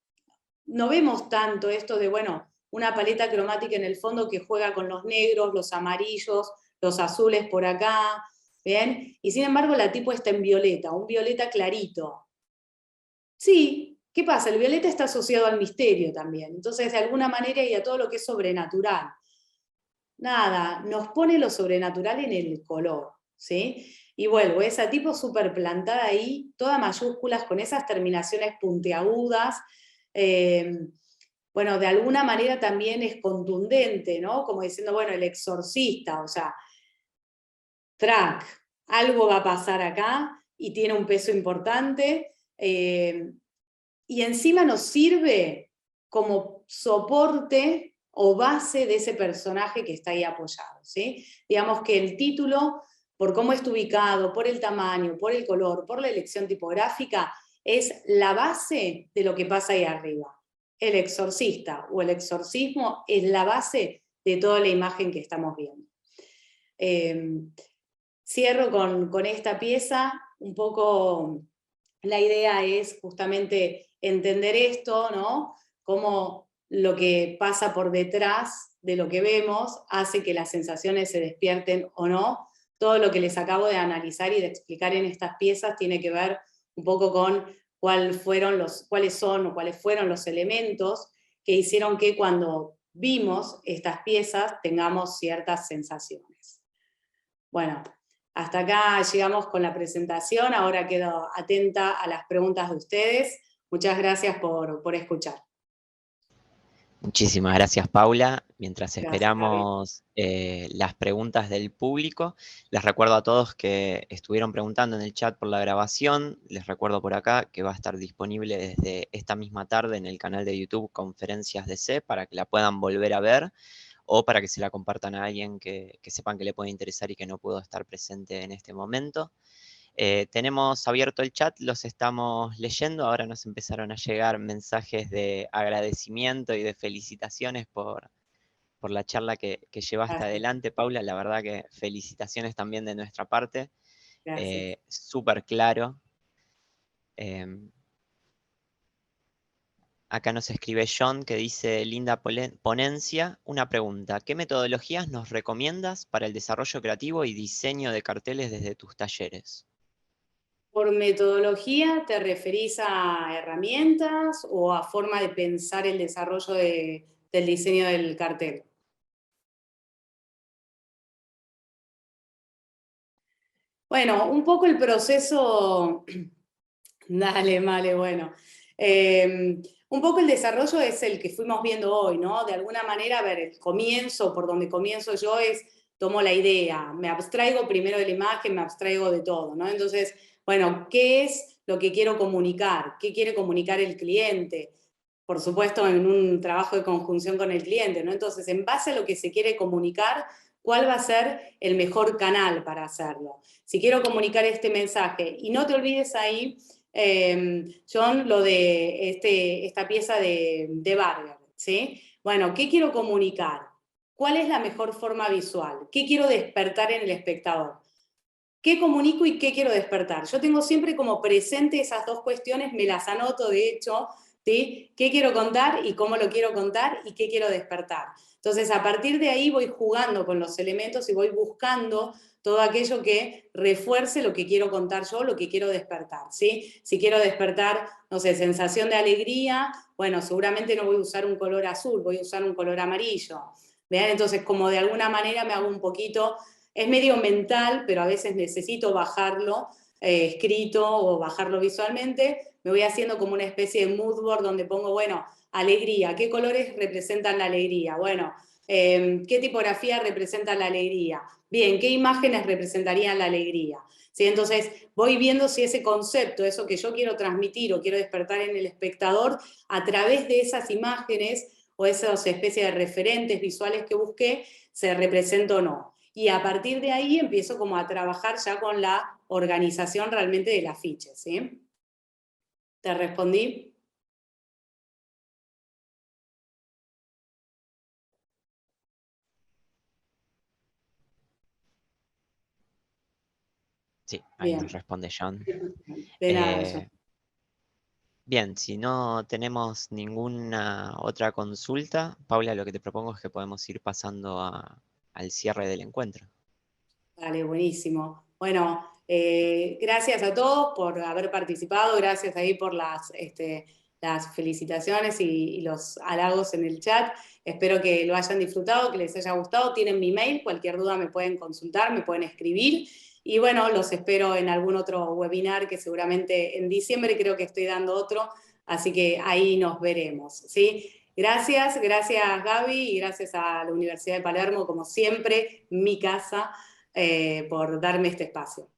no vemos tanto esto de, bueno, una paleta cromática en el fondo que juega con los negros, los amarillos, los azules por acá, ¿bien? Y sin embargo la tipo está en violeta, un violeta clarito. Sí, ¿qué pasa? El violeta está asociado al misterio también, entonces de alguna manera y a todo lo que es sobrenatural. Nada, nos pone lo sobrenatural en el color, ¿sí? Y vuelvo, esa tipo súper plantada ahí, toda mayúsculas, con esas terminaciones puntiagudas, bueno, de alguna manera también es contundente, ¿no? Como diciendo, bueno, el exorcista, o sea, track, algo va a pasar acá y tiene un peso importante, y encima nos sirve como soporte o base de ese personaje que está ahí apoyado, ¿sí? Digamos que el título, por cómo está ubicado, por el tamaño, por el color, por la elección tipográfica, es la base de lo que pasa ahí arriba. El exorcista o el exorcismo es la base de toda la imagen que estamos viendo. Cierro con esta pieza, un poco la idea es justamente entender esto, ¿no? Cómo lo que pasa por detrás de lo que vemos hace que las sensaciones se despierten o no. Todo lo que les acabo de analizar y de explicar en estas piezas tiene que ver un poco con cuáles fueron los elementos que hicieron que cuando vimos estas piezas tengamos ciertas sensaciones. Bueno, hasta acá llegamos con la presentación, ahora quedo atenta a las preguntas de ustedes. Muchas gracias por escuchar. Muchísimas gracias, Paula. Mientras Gracias, Gaby. esperamos las preguntas del público, les recuerdo a todos que estuvieron preguntando en el chat por la grabación. Les recuerdo por acá que va a estar disponible desde esta misma tarde en el canal de YouTube Conferencias DC para que la puedan volver a ver o para que se la compartan a alguien que sepan que le puede interesar y que no pudo estar presente en este momento. Tenemos abierto el chat, los estamos leyendo, ahora nos empezaron a llegar mensajes de agradecimiento y de felicitaciones por la charla que llevaste Gracias, adelante, Paula. La verdad que felicitaciones también de nuestra parte, gracias. súper claro. Acá nos escribe John que dice, linda ponencia. Una pregunta, ¿qué metodologías nos recomiendas para el desarrollo creativo y diseño de carteles desde tus talleres? ¿Por metodología te referís a herramientas o a forma de pensar el desarrollo del diseño del cartel? Bueno, un poco el proceso, dale, vale, bueno. Un poco el desarrollo es el que fuimos viendo hoy, ¿no? De alguna manera, a ver, el comienzo, por donde comienzo yo es, tomo la idea, me abstraigo primero de la imagen, me abstraigo de todo, ¿no? Entonces, bueno, ¿qué es lo que quiero comunicar? ¿Qué quiere comunicar el cliente? Por supuesto, en un trabajo de conjunción con el cliente, ¿no? Entonces, en base a lo que se quiere comunicar, ¿cuál va a ser el mejor canal para hacerlo? Si quiero comunicar este mensaje, y no te olvides ahí, John, lo de esta pieza de Barger, ¿sí? Bueno, ¿qué quiero comunicar? ¿Cuál es la mejor forma visual? ¿Qué quiero despertar en el espectador? ¿Qué comunico y qué quiero despertar? Yo tengo siempre como presente esas dos cuestiones, me las anoto de hecho, ¿sí? ¿Qué quiero contar y cómo lo quiero contar y qué quiero despertar? Entonces, a partir de ahí voy jugando con los elementos y voy buscando todo aquello que refuerce lo que quiero contar yo, lo que quiero despertar, ¿sí? Si quiero despertar, no sé, sensación de alegría, bueno, seguramente no voy a usar un color azul, voy a usar un color amarillo. ¿Vean? Entonces, como de alguna manera me hago un poquito, es medio mental, pero a veces necesito bajarlo escrito o bajarlo visualmente, me voy haciendo como una especie de mood board donde pongo, bueno, alegría, ¿qué colores representan la alegría? Bueno, ¿qué tipografía representa la alegría? Bien, ¿qué imágenes representarían la alegría? ¿Sí? Entonces voy viendo si ese concepto, eso que yo quiero transmitir o quiero despertar en el espectador, a través de esas imágenes o esas especies de referentes visuales que busqué, se representa o no. Y a partir de ahí empiezo como a trabajar ya con la organización realmente del afiche, ¿sí? ¿Te respondí? Sí, ahí nos Bien. responde John. De nada, yo. Bien, si no tenemos ninguna otra consulta, Paula, lo que te propongo es que podemos ir pasando al cierre del encuentro. Vale, buenísimo. Bueno, gracias a todos por haber participado, gracias ahí por las felicitaciones y los halagos en el chat. Espero que lo hayan disfrutado, que les haya gustado. Tienen mi mail, cualquier duda me pueden consultar, me pueden escribir. Y bueno, los espero en algún otro webinar que seguramente en diciembre creo que estoy dando otro, así que ahí nos veremos, ¿sí? Gracias, gracias Gaby y gracias a la Universidad de Palermo, como siempre, mi casa por darme este espacio.